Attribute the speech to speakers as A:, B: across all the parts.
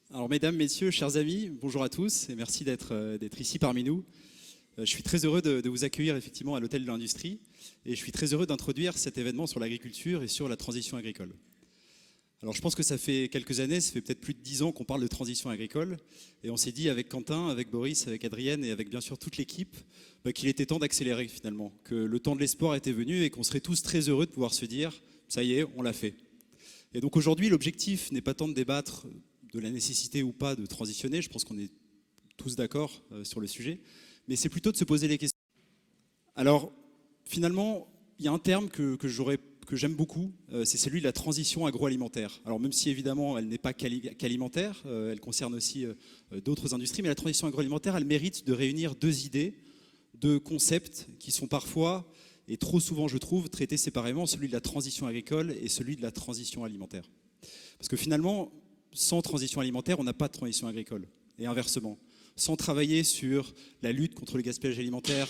A: Alors, mesdames, messieurs, chers amis, bonjour à tous et merci d'être ici parmi nous. Je suis très heureux de vous accueillir effectivement à l'Hôtel de l'Industrie et je suis très heureux d'introduire cet événement sur l'agriculture et sur la transition agricole. Alors, je pense que ça fait quelques années, ça fait peut-être plus de 10 ans qu'on parle de transition agricole et on s'est dit avec Quentin, avec Boris, avec Adrienne et avec bien sûr toute l'équipe qu'il était temps d'accélérer finalement, que le temps de l'espoir était venu et qu'on serait tous très heureux de pouvoir se dire « ça y est, on l'a fait ». Et donc aujourd'hui, l'objectif n'est pas tant de débattre de la nécessité ou pas de transitionner, je pense qu'on est tous d'accord sur le sujet, mais c'est plutôt de se poser les questions. Alors, finalement, il y a un terme que j'aime beaucoup, c'est celui de la transition agroalimentaire. Alors même si évidemment elle n'est pas qu'alimentaire, elle concerne aussi d'autres industries, mais la transition agroalimentaire, elle mérite de réunir deux idées, deux concepts qui sont parfois, et trop souvent je trouve, traités séparément, celui de la transition agricole et celui de la transition alimentaire. Parce que finalement, sans transition alimentaire, on n'a pas de transition agricole. Et inversement, sans travailler sur la lutte contre le gaspillage alimentaire,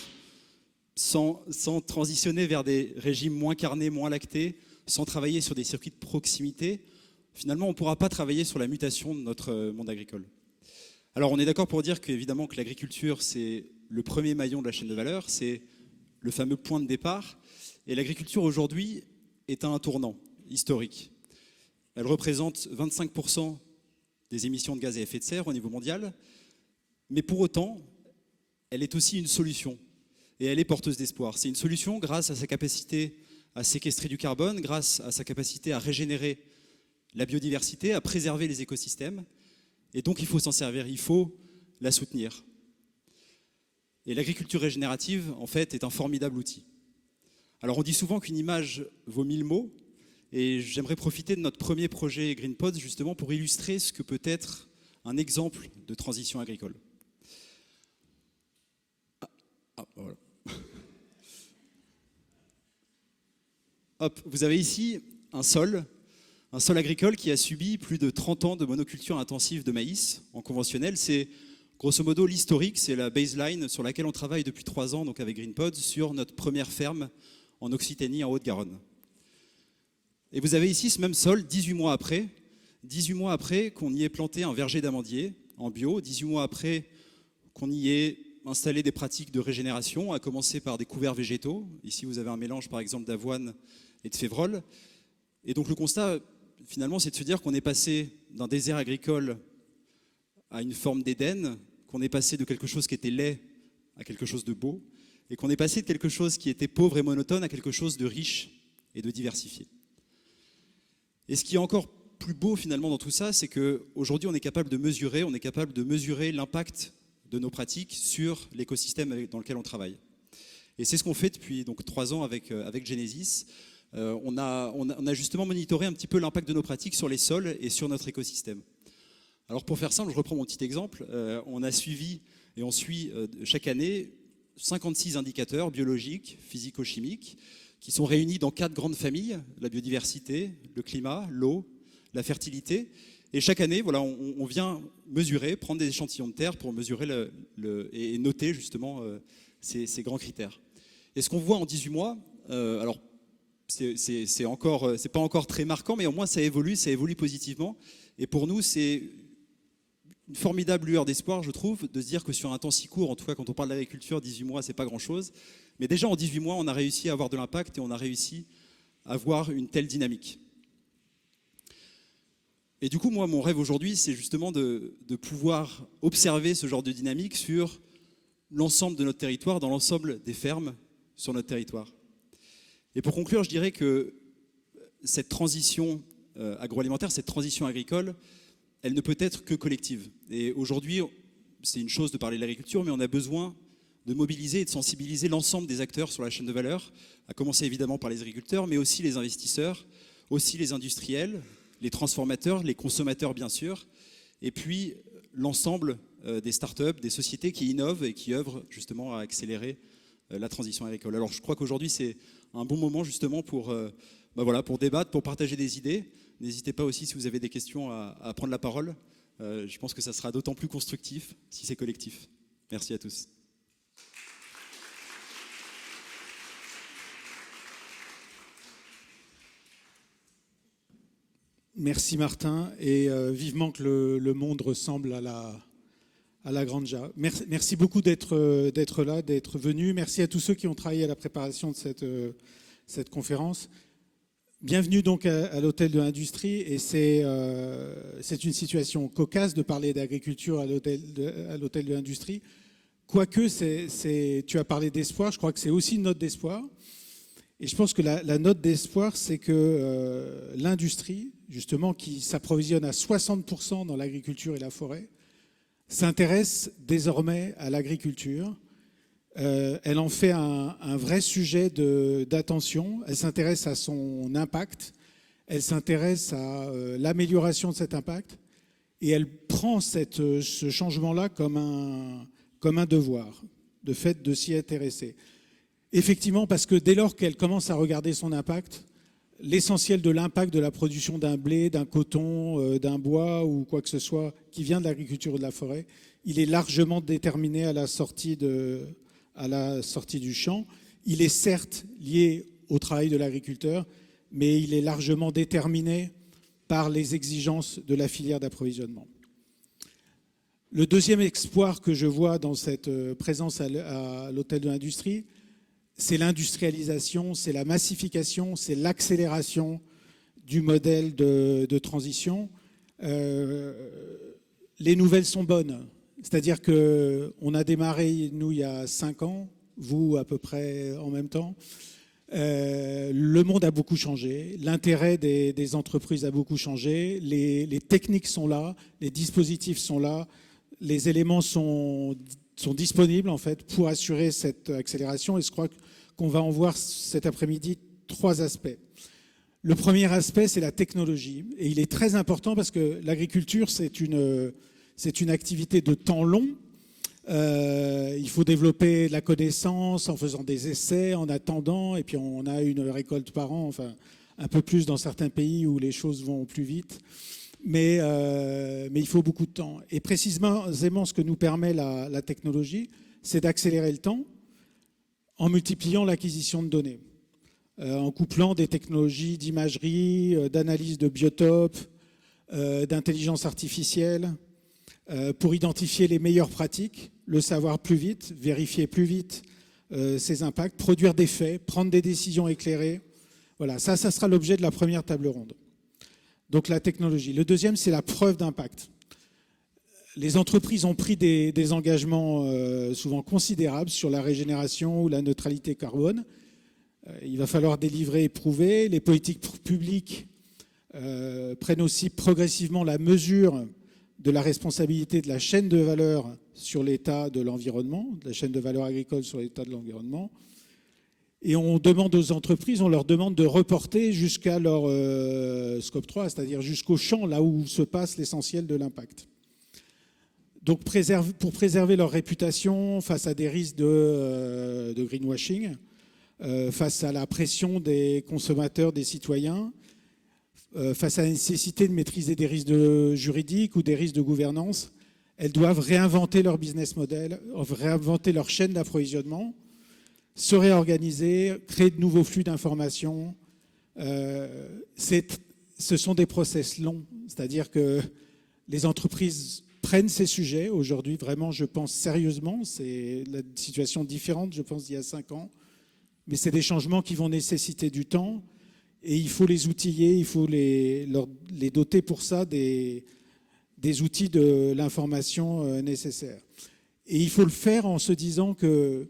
A: sans transitionner vers des régimes moins carnés, moins lactés, sans travailler sur des circuits de proximité, finalement, on ne pourra pas travailler sur la mutation de notre monde agricole. Alors, on est d'accord pour dire qu'évidemment que l'agriculture, c'est le premier maillon de la chaîne de valeur, c'est le fameux point de départ. Et l'agriculture, aujourd'hui, est à un tournant historique. Elle représente 25% des émissions de gaz à effet de serre au niveau mondial, mais pour autant, elle est aussi une solution, et elle est porteuse d'espoir. C'est une solution grâce à sa capacité à séquestrer du carbone, grâce à sa capacité à régénérer la biodiversité, à préserver les écosystèmes, et donc il faut s'en servir, il faut la soutenir. Et l'agriculture régénérative, en fait, est un formidable outil. Alors on dit souvent qu'une image vaut 1000 mots, et j'aimerais profiter de notre premier projet GreenPods justement pour illustrer ce que peut être un exemple de transition agricole. Voilà. Hop, vous avez ici un sol agricole qui a subi plus de 30 ans de monoculture intensive de maïs en conventionnel. C'est grosso modo l'historique, c'est la baseline sur laquelle on travaille depuis 3 ans donc avec GreenPods sur notre première ferme en Occitanie, en Haute-Garonne. Et vous avez ici ce même sol, 18 mois après qu'on y ait planté un verger d'amandiers en bio, 18 mois après qu'on y ait installé des pratiques de régénération, à commencer par des couverts végétaux. Ici, vous avez un mélange, par exemple, d'avoine et de févrole. Et donc le constat, finalement, c'est de se dire qu'on est passé d'un désert agricole à une forme d'Éden, qu'on est passé de quelque chose qui était laid à quelque chose de beau, et qu'on est passé de quelque chose qui était pauvre et monotone à quelque chose de riche et de diversifié. Et ce qui est encore plus beau finalement dans tout ça, c'est qu'aujourd'hui on est capable de mesurer l'impact de nos pratiques sur l'écosystème dans lequel on travaille. Et c'est ce qu'on fait depuis donc 3 ans avec Genesis. On a justement monitoré un petit peu l'impact de nos pratiques sur les sols et sur notre écosystème. Alors pour faire simple, je reprends mon petit exemple. On a suivi et on suit chaque année 56 indicateurs biologiques, physico-chimiques, qui sont réunis dans 4 grandes familles, la biodiversité, le climat, l'eau, la fertilité. Et chaque année, voilà, on vient mesurer, prendre des échantillons de terre pour mesurer et noter justement ces grands critères. Et ce qu'on voit en 18 mois, alors c'est pas encore très marquant, mais au moins ça évolue positivement. Et pour nous, c'est une formidable lueur d'espoir, je trouve, de se dire que sur un temps si court, en tout cas quand on parle d'agriculture, 18 mois, c'est pas grand-chose. Mais déjà en 18 mois, on a réussi à avoir de l'impact et on a réussi à avoir une telle dynamique. Et du coup, moi, mon rêve aujourd'hui, c'est justement de pouvoir observer ce genre de dynamique sur l'ensemble de notre territoire, dans l'ensemble des fermes sur notre territoire. Et pour conclure, je dirais que cette transition agroalimentaire, cette transition agricole, elle ne peut être que collective. Et aujourd'hui, c'est une chose de parler de l'agriculture, mais on a besoin de mobiliser et de sensibiliser l'ensemble des acteurs sur la chaîne de valeur, à commencer évidemment par les agriculteurs, mais aussi les investisseurs, aussi les industriels, les transformateurs, les consommateurs bien sûr, et puis l'ensemble des startups, des sociétés qui innovent et qui œuvrent justement à accélérer la transition agricole. Alors je crois qu'aujourd'hui c'est un bon moment justement pour débattre, pour partager des idées. N'hésitez pas aussi si vous avez des questions à prendre la parole. Je pense que ça sera d'autant plus constructif si c'est collectif. Merci à tous.
B: Merci Martin, et vivement que le monde ressemble à la Granja. Merci beaucoup d'être là, d'être venu. Merci à tous ceux qui ont travaillé à la préparation de cette conférence. Bienvenue donc à l'Hôtel de l'Industrie, et c'est une situation cocasse de parler d'agriculture à l'Hôtel de l'Industrie. Quoique, tu as parlé d'espoir, je crois que c'est aussi une note d'espoir. Et je pense que la note d'espoir, c'est que l'industrie, justement, qui s'approvisionne à 60% dans l'agriculture et la forêt, s'intéresse désormais à l'agriculture. Elle en fait un vrai sujet d'attention. Elle s'intéresse à son impact. Elle s'intéresse à l'amélioration de cet impact. Et elle prend ce changement-là comme un devoir, de fait de s'y intéresser. Effectivement, parce que dès lors qu'elle commence à regarder son impact, l'essentiel de l'impact de la production d'un blé, d'un coton, d'un bois ou quoi que ce soit qui vient de l'agriculture ou de la forêt, il est largement déterminé à la sortie du champ. Il est certes lié au travail de l'agriculteur, mais il est largement déterminé par les exigences de la filière d'approvisionnement. Le deuxième espoir que je vois dans cette présence à l'Hôtel de l'Industrie, c'est l'industrialisation, c'est la massification, c'est l'accélération du modèle de transition. Les nouvelles sont bonnes. C'est-à-dire qu'on a démarré, nous, il y a 5 ans, vous, à peu près en même temps. Le monde a beaucoup changé, l'intérêt des entreprises a beaucoup changé, les techniques sont là, les dispositifs sont là, les éléments sont disponibles, en fait, pour assurer cette accélération. Et je crois qu'on va en voir cet après-midi 3 aspects. Le premier aspect, c'est la technologie. Et il est très important parce que l'agriculture, c'est une activité de temps long. Il faut développer la connaissance en faisant des essais, en attendant. Et puis, on a une récolte par an, enfin, un peu plus dans certains pays où les choses vont plus vite. Mais il faut beaucoup de temps. Et précisément, ce que nous permet la technologie, c'est d'accélérer le temps en multipliant l'acquisition de données, en couplant des technologies d'imagerie, d'analyse de biotopes, d'intelligence artificielle, pour identifier les meilleures pratiques, le savoir plus vite, vérifier plus vite ses impacts, produire des faits, prendre des décisions éclairées. Voilà, ça sera l'objet de la première table ronde. Donc la technologie. Le deuxième, c'est la preuve d'impact. Les entreprises ont pris des engagements souvent considérables sur la régénération ou la neutralité carbone. Il va falloir délivrer et prouver. Les politiques publiques prennent aussi progressivement la mesure de la responsabilité de la chaîne de valeur sur l'état de l'environnement, de la chaîne de valeur agricole sur l'état de l'environnement. Et on demande aux entreprises, on leur demande de reporter jusqu'à leur scope 3, c'est-à-dire jusqu'au champ, là où se passe l'essentiel de l'impact. Donc pour préserver leur réputation face à des risques de greenwashing, face à la pression des consommateurs, des citoyens, face à la nécessité de maîtriser des risques juridiques ou des risques de gouvernance, elles doivent réinventer leur business model, réinventer leur chaîne d'approvisionnement, se réorganiser, créer de nouveaux flux d'informations. Ce sont des process longs, c'est-à-dire que les entreprises prennent ces sujets. Aujourd'hui, vraiment, je pense sérieusement, c'est la situation différente, je pense, d'il y a 5 ans, mais c'est des changements qui vont nécessiter du temps et il faut les outiller, il faut les doter pour ça des outils de l'information nécessaires. Et il faut le faire en se disant que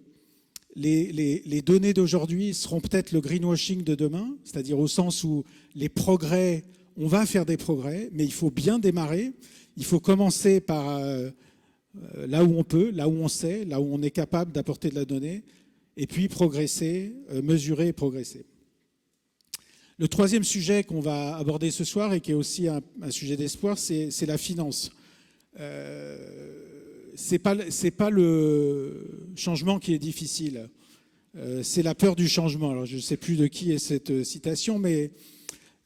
B: les données d'aujourd'hui seront peut-être le greenwashing de demain, c'est-à-dire au sens où les progrès, on va faire des progrès, mais il faut bien démarrer. Il faut commencer par là où on peut, là où on sait, là où on est capable d'apporter de la donnée, et puis progresser, mesurer et progresser. Le troisième sujet qu'on va aborder ce soir et qui est aussi un sujet d'espoir, c'est la finance. C'est pas le changement qui est difficile, c'est la peur du changement. Alors je ne sais plus de qui est cette citation, mais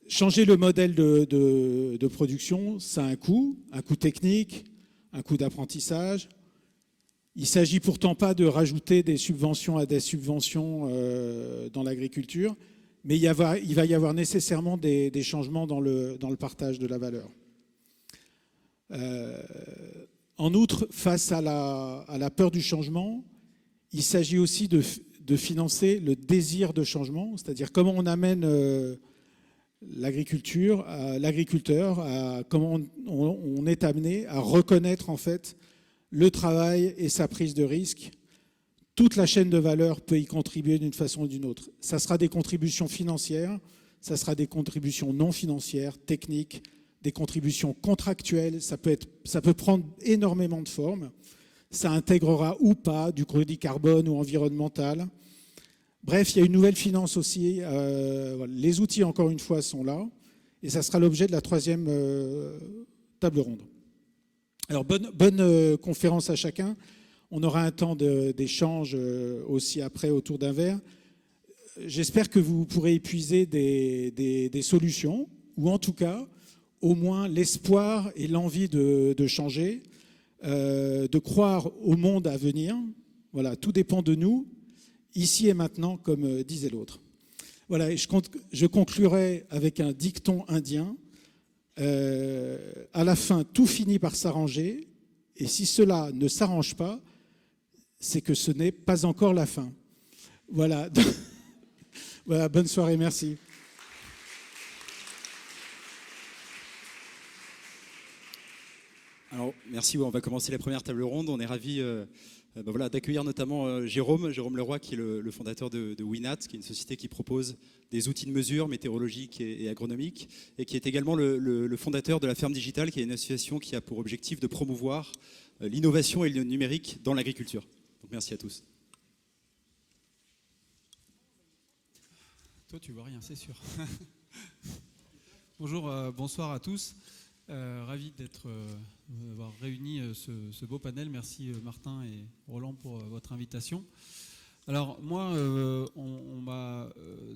B: changer le modèle de production, ça a un coût technique, un coût d'apprentissage. Il ne s'agit pourtant pas de rajouter des subventions à des subventions dans l'agriculture. mais il va y avoir nécessairement des changements dans le partage de la valeur. En outre, face à la peur du changement, il s'agit aussi de financer le désir de changement, c'est-à-dire comment on amène l'agriculteur, comment on est amené à reconnaître en fait le travail et sa prise de risque. Toute la chaîne de valeur peut y contribuer d'une façon ou d'une autre. Ça sera des contributions financières, ça sera des contributions non financières, techniques, des contributions contractuelles. Ça peut prendre énormément de formes. Ça intégrera ou pas du crédit carbone ou environnemental. Bref, il y a une nouvelle finance aussi. Les outils, encore une fois, sont là. Et ça sera l'objet de la 3e table ronde. Alors, bonne conférence à chacun. On aura un temps d'échange aussi après autour d'un verre. J'espère que vous pourrez épuiser des solutions, ou en tout cas, au moins l'espoir et l'envie de changer, de croire au monde à venir. Voilà, tout dépend de nous, ici et maintenant, comme disait l'autre. Voilà, et je conclurai avec un dicton indien. À la fin, tout finit par s'arranger, et si cela ne s'arrange pas, c'est que ce n'est pas encore la fin. Voilà. Voilà, bonne soirée, merci.
A: Alors, merci. On va commencer la première table ronde. On est ravis d'accueillir notamment Jérôme Leroy, qui est le fondateur de Winat, qui est une société qui propose des outils de mesure météorologiques et agronomiques, et qui est également le fondateur de la Ferme Digitale, qui est une association qui a pour objectif de promouvoir l'innovation et le numérique dans l'agriculture. Donc, merci à tous.
C: Toi, tu vois rien, c'est sûr. Bonjour, bonsoir à tous. Ravi d'avoir réuni ce beau panel. Merci Martin et Roland pour votre invitation. Alors moi, on m'a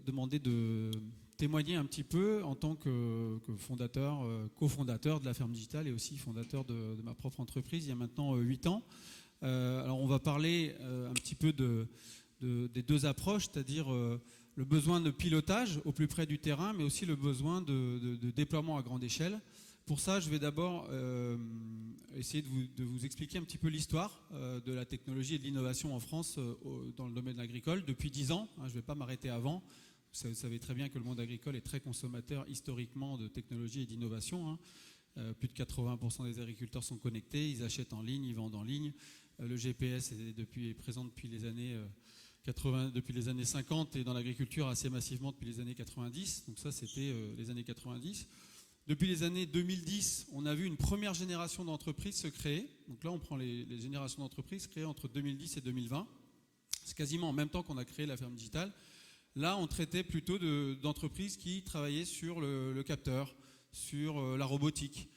C: demandé de témoigner un petit peu en tant que fondateur, cofondateur de la Ferme Digitale et aussi fondateur de ma propre entreprise il y a maintenant 8 ans. Alors on va parler un petit peu des deux approches, c'est-à-dire le besoin de pilotage au plus près du terrain, mais aussi le besoin de déploiement à grande échelle. Pour ça, je vais d'abord essayer de vous expliquer un petit peu l'histoire de la technologie et de l'innovation en France dans le domaine agricole depuis 10 ans. Je ne vais pas m'arrêter avant. Vous savez très bien que le monde agricole est très consommateur historiquement de technologie et d'innovation. Plus de 80% des agriculteurs sont connectés, ils achètent en ligne, ils vendent en ligne. Le GPS est présent depuis les années 50 et dans l'agriculture assez massivement depuis les années 90. Donc ça, c'était les années 90. Depuis les années 2010, on a vu une première génération d'entreprises se créer. Donc là, on prend les générations d'entreprises créées entre 2010 et 2020. C'est quasiment en même temps qu'on a créé la Ferme Digitale. Là, on traitait plutôt d'entreprises qui travaillaient sur le capteur, sur la robotique,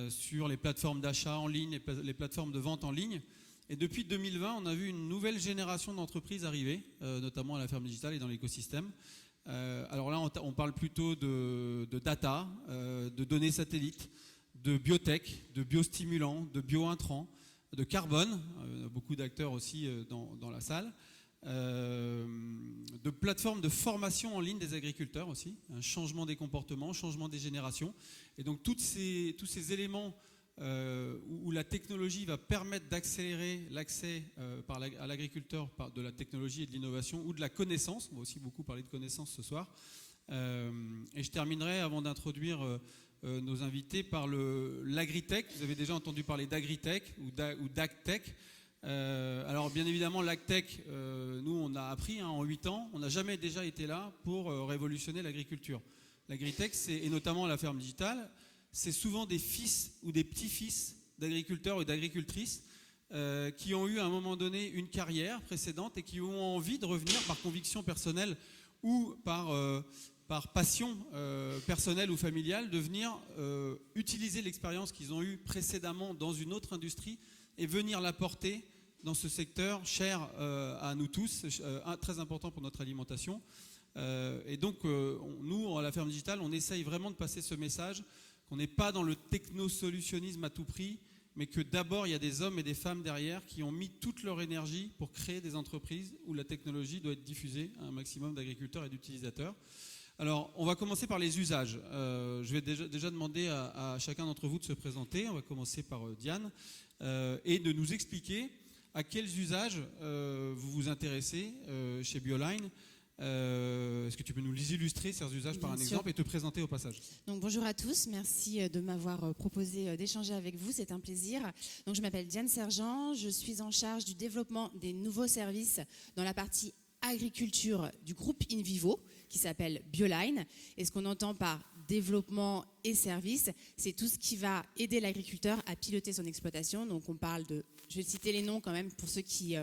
C: sur les plateformes d'achat en ligne, les plateformes de vente en ligne. Et depuis 2020, on a vu une nouvelle génération d'entreprises arriver, notamment à la Ferme Digitale et dans l'écosystème. Alors là, on parle plutôt de data, de données satellites, de biotech, de biostimulants, de biointrants, de carbone, beaucoup d'acteurs aussi dans la salle, de plateformes de formation en ligne des agriculteurs aussi, un changement des comportements, changement des générations. Et donc tous ces éléments où la technologie va permettre d'accélérer l'accès à l'agriculteur de la technologie et de l'innovation ou de la connaissance. On va aussi beaucoup parler de connaissance ce soir. Et je terminerai avant d'introduire nos invités par l'agritech. Vous avez déjà entendu parler d'agritech ou d'agtech. Alors bien évidemment l'agtech, nous on a appris en 8 ans, on n'a jamais déjà été là pour révolutionner l'agriculture. L'agritech, et notamment la Ferme Digitale, c'est souvent des fils ou des petits-fils d'agriculteurs et d'agricultrices qui ont eu à un moment donné une carrière précédente et qui ont envie de revenir par conviction personnelle ou par passion personnelle ou familiale, de venir utiliser l'expérience qu'ils ont eue précédemment dans une autre industrie et venir l'apporter dans ce secteur cher à nous tous, très important pour notre alimentation. Et donc, nous, à la Ferme Digitale, on essaye vraiment de passer ce message qu'on n'est pas dans le technosolutionnisme à tout prix, mais que d'abord il y a des hommes et des femmes derrière qui ont mis toute leur énergie pour créer des entreprises où la technologie doit être diffusée à un maximum d'agriculteurs et d'utilisateurs. Alors, on va commencer par les usages. Je vais déjà demander à chacun d'entre vous de se présenter. On va commencer par Diane et de nous expliquer à quels usages vous vous intéressez chez Bioline. Est-ce que tu peux nous les illustrer, ces usages, par un exemple, et te présenter au passage?
D: Donc, bonjour à tous, merci de m'avoir proposé d'échanger avec vous, c'est un plaisir. Donc, je m'appelle Diane Sergent, je suis en charge du développement des nouveaux services dans la partie agriculture du groupe InVivo, qui s'appelle Bioline. Et ce qu'on entend par développement et services, c'est tout ce qui va aider l'agriculteur à piloter son exploitation. Donc, on parle de, je vais citer les noms quand même pour ceux qui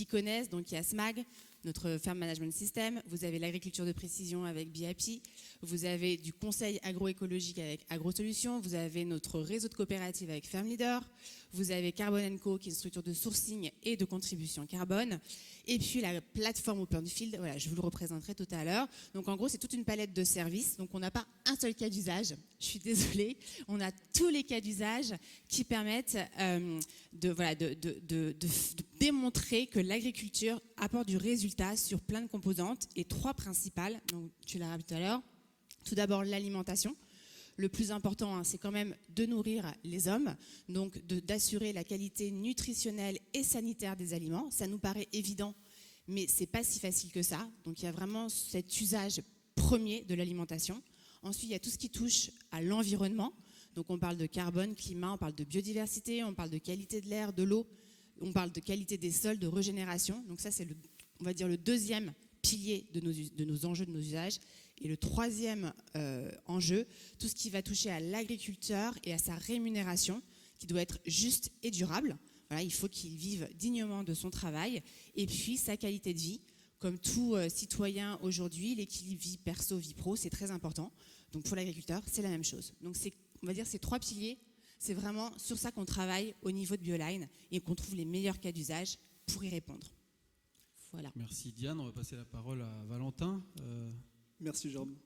D: connaissent, donc il y a SMAG, notre Farm Management System, vous avez l'agriculture de précision avec BIAPI, vous avez du conseil agroécologique avec AgroSolutions, vous avez notre réseau de coopératives avec Farm Leader, vous avez Carbon & Co qui est une structure de sourcing et de contribution carbone, et puis la plateforme Openfield, voilà, je vous le représenterai tout à l'heure. Donc en gros, c'est toute une palette de services, donc on n'a pas un seul cas d'usage, je suis désolée, on a tous les cas d'usage qui permettent de démontrer que l'agriculture apporte du résultat sur plein de composantes et 3 principales, donc tu l'as rappelé tout à l'heure. Tout d'abord, l'alimentation. Le plus important, c'est quand même de nourrir les hommes, donc d'assurer la qualité nutritionnelle et sanitaire des aliments. Ça nous paraît évident, mais ce n'est pas si facile que ça. Donc il y a vraiment cet usage premier de l'alimentation. Ensuite, il y a tout ce qui touche à l'environnement. Donc on parle de carbone, climat, on parle de biodiversité, on parle de qualité de l'air, de l'eau, on parle de qualité des sols, de régénération. Donc ça, c'est on va dire le deuxième pilier de nos enjeux, de nos usages. Et le troisième enjeu, tout ce qui va toucher à l'agriculteur et à sa rémunération, qui doit être juste et durable. Voilà, il faut qu'il vive dignement de son travail. Et puis sa qualité de vie. Comme tout citoyen aujourd'hui, l'équilibre vie perso, vie pro, c'est très important. Donc pour l'agriculteur, c'est la même chose. Donc on va dire ces 3 piliers, c'est vraiment sur ça qu'on travaille au niveau de Bioline et qu'on trouve les meilleurs cas d'usage pour y répondre. Voilà.
C: Merci Diane, on va passer la parole à Valentin.
E: Merci Jérôme.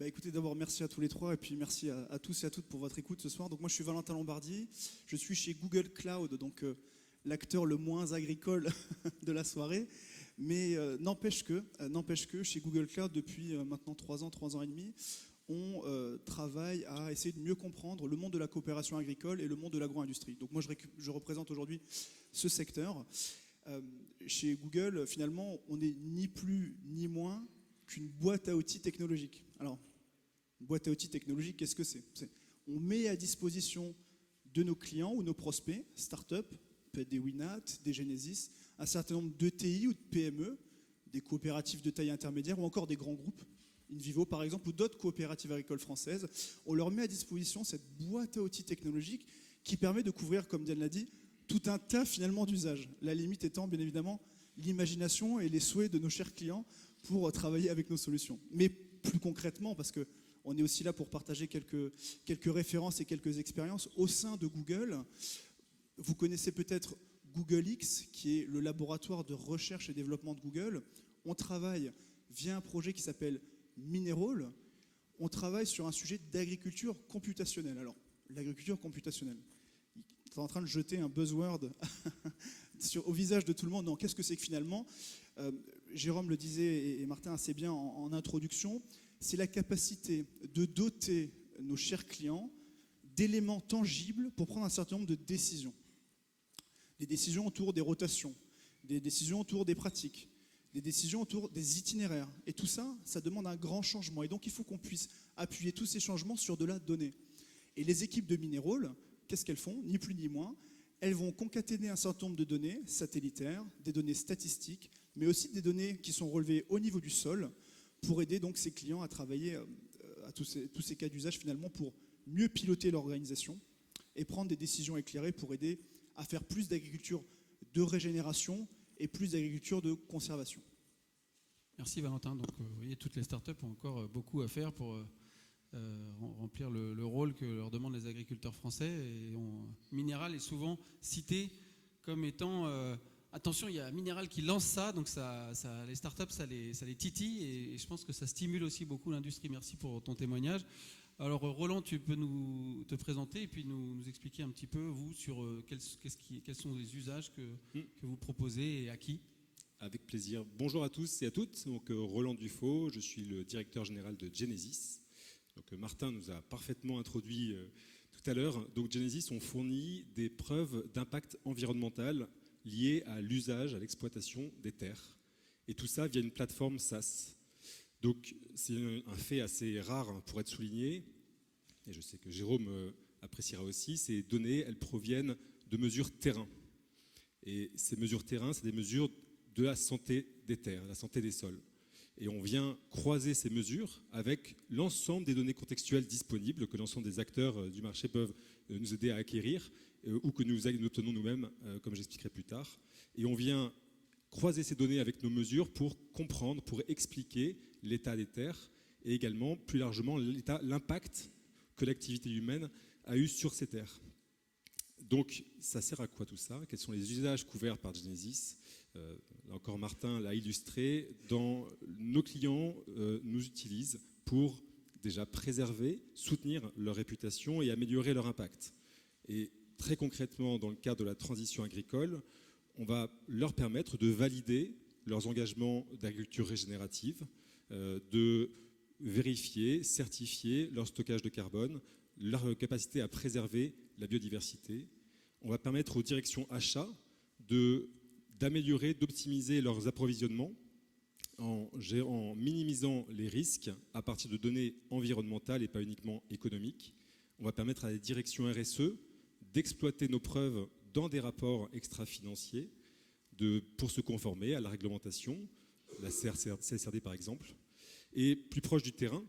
E: Écoutez, d'abord merci à tous les 3 et puis merci à tous et à toutes pour votre écoute ce soir. Donc moi je suis Valentin Lombardi, je suis chez Google Cloud, donc l'acteur le moins agricole de la soirée. Mais n'empêche que chez Google Cloud, depuis maintenant 3 ans et demi, on travaille à essayer de mieux comprendre le monde de la coopération agricole et le monde de l'agro-industrie. Donc moi je représente aujourd'hui ce secteur. Chez Google, finalement, on n'est ni plus ni moins qu'une boîte à outils technologique. Alors, une boîte à outils technologique, qu'est-ce que c'est? On met à disposition de nos clients ou nos prospects, start-up, peut être des Winat, des Genesis, un certain nombre d'ETI ou de PME, des coopératives de taille intermédiaire ou encore des grands groupes, InVivo par exemple, ou d'autres coopératives agricoles françaises. On leur met à disposition cette boîte à outils technologique qui permet de couvrir, comme Diane l'a dit, tout un tas finalement d'usages. La limite étant bien évidemment l'imagination et les souhaits de nos chers clients pour travailler avec nos solutions. Mais plus concrètement, parce qu'on est aussi là pour partager quelques références et quelques expériences au sein de Google. Vous connaissez peut-être Google X, qui est le laboratoire de recherche et développement de Google. On travaille via un projet qui s'appelle Mineral. On travaille sur un sujet d'agriculture computationnelle. Alors, l'agriculture computationnelle. Tu es en train de jeter un buzzword au visage de tout le monde. Non, qu'est-ce que c'est que finalement Jérôme le disait et Martin assez bien en introduction, c'est la capacité de doter nos chers clients d'éléments tangibles pour prendre un certain nombre de décisions. Des décisions autour des rotations, des décisions autour des pratiques, des décisions autour des itinéraires. Et tout ça, ça demande un grand changement. Et donc, il faut qu'on puisse appuyer tous ces changements sur de la donnée. Et les équipes de Mineral, qu'est-ce qu'elles font? Ni plus ni moins. Elles vont concaténer un certain nombre de données satellitaires, des données statistiques, mais aussi des données qui sont relevées au niveau du sol pour aider donc ces clients à travailler à tous ces cas d'usage finalement pour mieux piloter l'organisation et prendre des décisions éclairées pour aider à faire plus d'agriculture de régénération et plus d'agriculture de conservation.
C: Merci Valentin. Donc vous voyez, toutes les startups ont encore beaucoup à faire pour remplir le rôle que leur demandent les agriculteurs français. Et Mineral est souvent cité comme étant attention, il y a Mineral qui lance ça, donc les startups ça les titille et je pense que ça stimule aussi beaucoup l'industrie. Merci pour ton témoignage. Alors Roland, tu peux te présenter et puis nous expliquer un petit peu, vous, sur quels sont les usages que vous proposez et à qui?
F: Avec plaisir. Bonjour à tous et à toutes. Donc, Roland Dufaux, je suis le directeur général de Genesis. Donc, Martin nous a parfaitement introduit tout à l'heure. Donc, Genesis, on fournit des preuves d'impact environnemental liées à l'usage, à l'exploitation des terres. Et tout ça via une plateforme SaaS. Donc, c'est un fait assez rare pour être souligné. Et je sais que Jérôme appréciera aussi. Ces données, elles proviennent de mesures terrain. Et ces mesures terrain, c'est des mesures de la santé des terres, la santé des sols. Et on vient croiser ces mesures avec l'ensemble des données contextuelles disponibles que l'ensemble des acteurs du marché peuvent nous aider à acquérir ou que nous obtenons nous-mêmes, comme j'expliquerai plus tard. Et on vient croiser ces données avec nos mesures pour comprendre, pour expliquer l'état des terres et également, plus largement, l'impact que l'activité humaine a eu sur ces terres. Donc, ça sert à quoi tout ça? Quels sont les usages couverts par Genesis? Là encore, Martin l'a illustré. Nos clients nous utilisent pour déjà préserver, soutenir leur réputation et améliorer leur impact. Et très concrètement, dans le cadre de la transition agricole, on va leur permettre de valider leurs engagements d'agriculture régénérative, de vérifier, certifier leur stockage de carbone, leur capacité à préserver la biodiversité. On va permettre aux directions achats d'améliorer, d'optimiser leurs approvisionnements en minimisant les risques à partir de données environnementales et pas uniquement économiques. On va permettre à la direction RSE d'exploiter nos preuves dans des rapports extra-financiers pour se conformer à la réglementation, la CSRD par exemple. Et plus proche du terrain,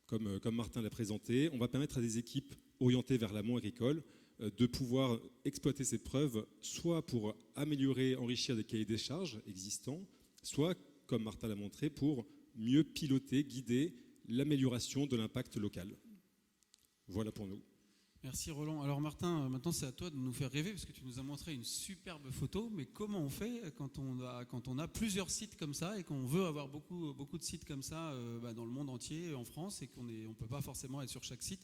F: comme Martin l'a présenté, on va permettre à des équipes orientées vers l'amont agricole de pouvoir exploiter ces preuves, soit pour améliorer, enrichir des cahiers des charges existants, soit, comme Martin l'a montré, pour mieux piloter, guider l'amélioration de l'impact local. Voilà pour nous.
C: Merci Roland. Alors Martin, maintenant c'est à toi de nous faire rêver parce que tu nous as montré une superbe photo, mais comment on fait quand on a plusieurs sites comme ça et qu'on veut avoir beaucoup de sites comme ça dans le monde entier, en France, et qu'on ne peut pas forcément être sur chaque site?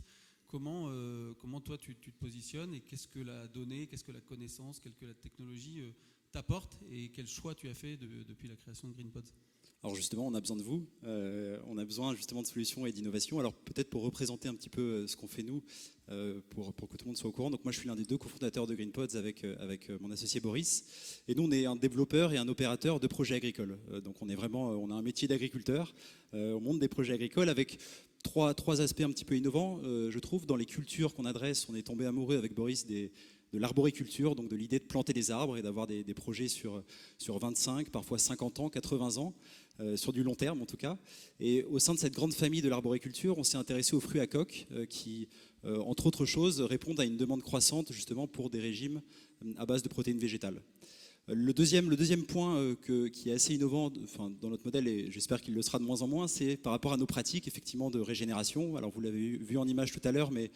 C: Comment toi tu te positionnes et qu'est-ce que la donnée, qu'est-ce que la connaissance, qu'est-ce que la technologie t'apporte et quel choix tu as fait depuis la création de GreenPods?
A: Alors justement, on a besoin de vous, on a besoin justement de solutions et d'innovations. Alors peut-être pour représenter un petit peu ce qu'on fait nous, pour que tout le monde soit au courant. Donc moi je suis l'un des 2 cofondateurs de GreenPods avec mon associé Boris. Et nous on est un développeur et un opérateur de projets agricoles. Donc on a un métier d'agriculteur, on monte des projets agricoles avec trois aspects un petit peu innovants, je trouve. Dans les cultures qu'on adresse, on est tombé amoureux avec Boris de l'arboriculture, donc de l'idée de planter des arbres et d'avoir des projets sur 25, parfois 50 ans, 80 ans, sur du long terme en tout cas. Et au sein de cette grande famille de l'arboriculture, on s'est intéressé aux fruits à coque qui, entre autres choses, répondent à une demande croissante justement pour des régimes à base de protéines végétales. Le deuxième point qui est assez innovant dans notre modèle, et j'espère qu'il le sera de moins en moins, c'est par rapport à nos pratiques effectivement de régénération. Alors vous l'avez vu en image tout à l'heure, mais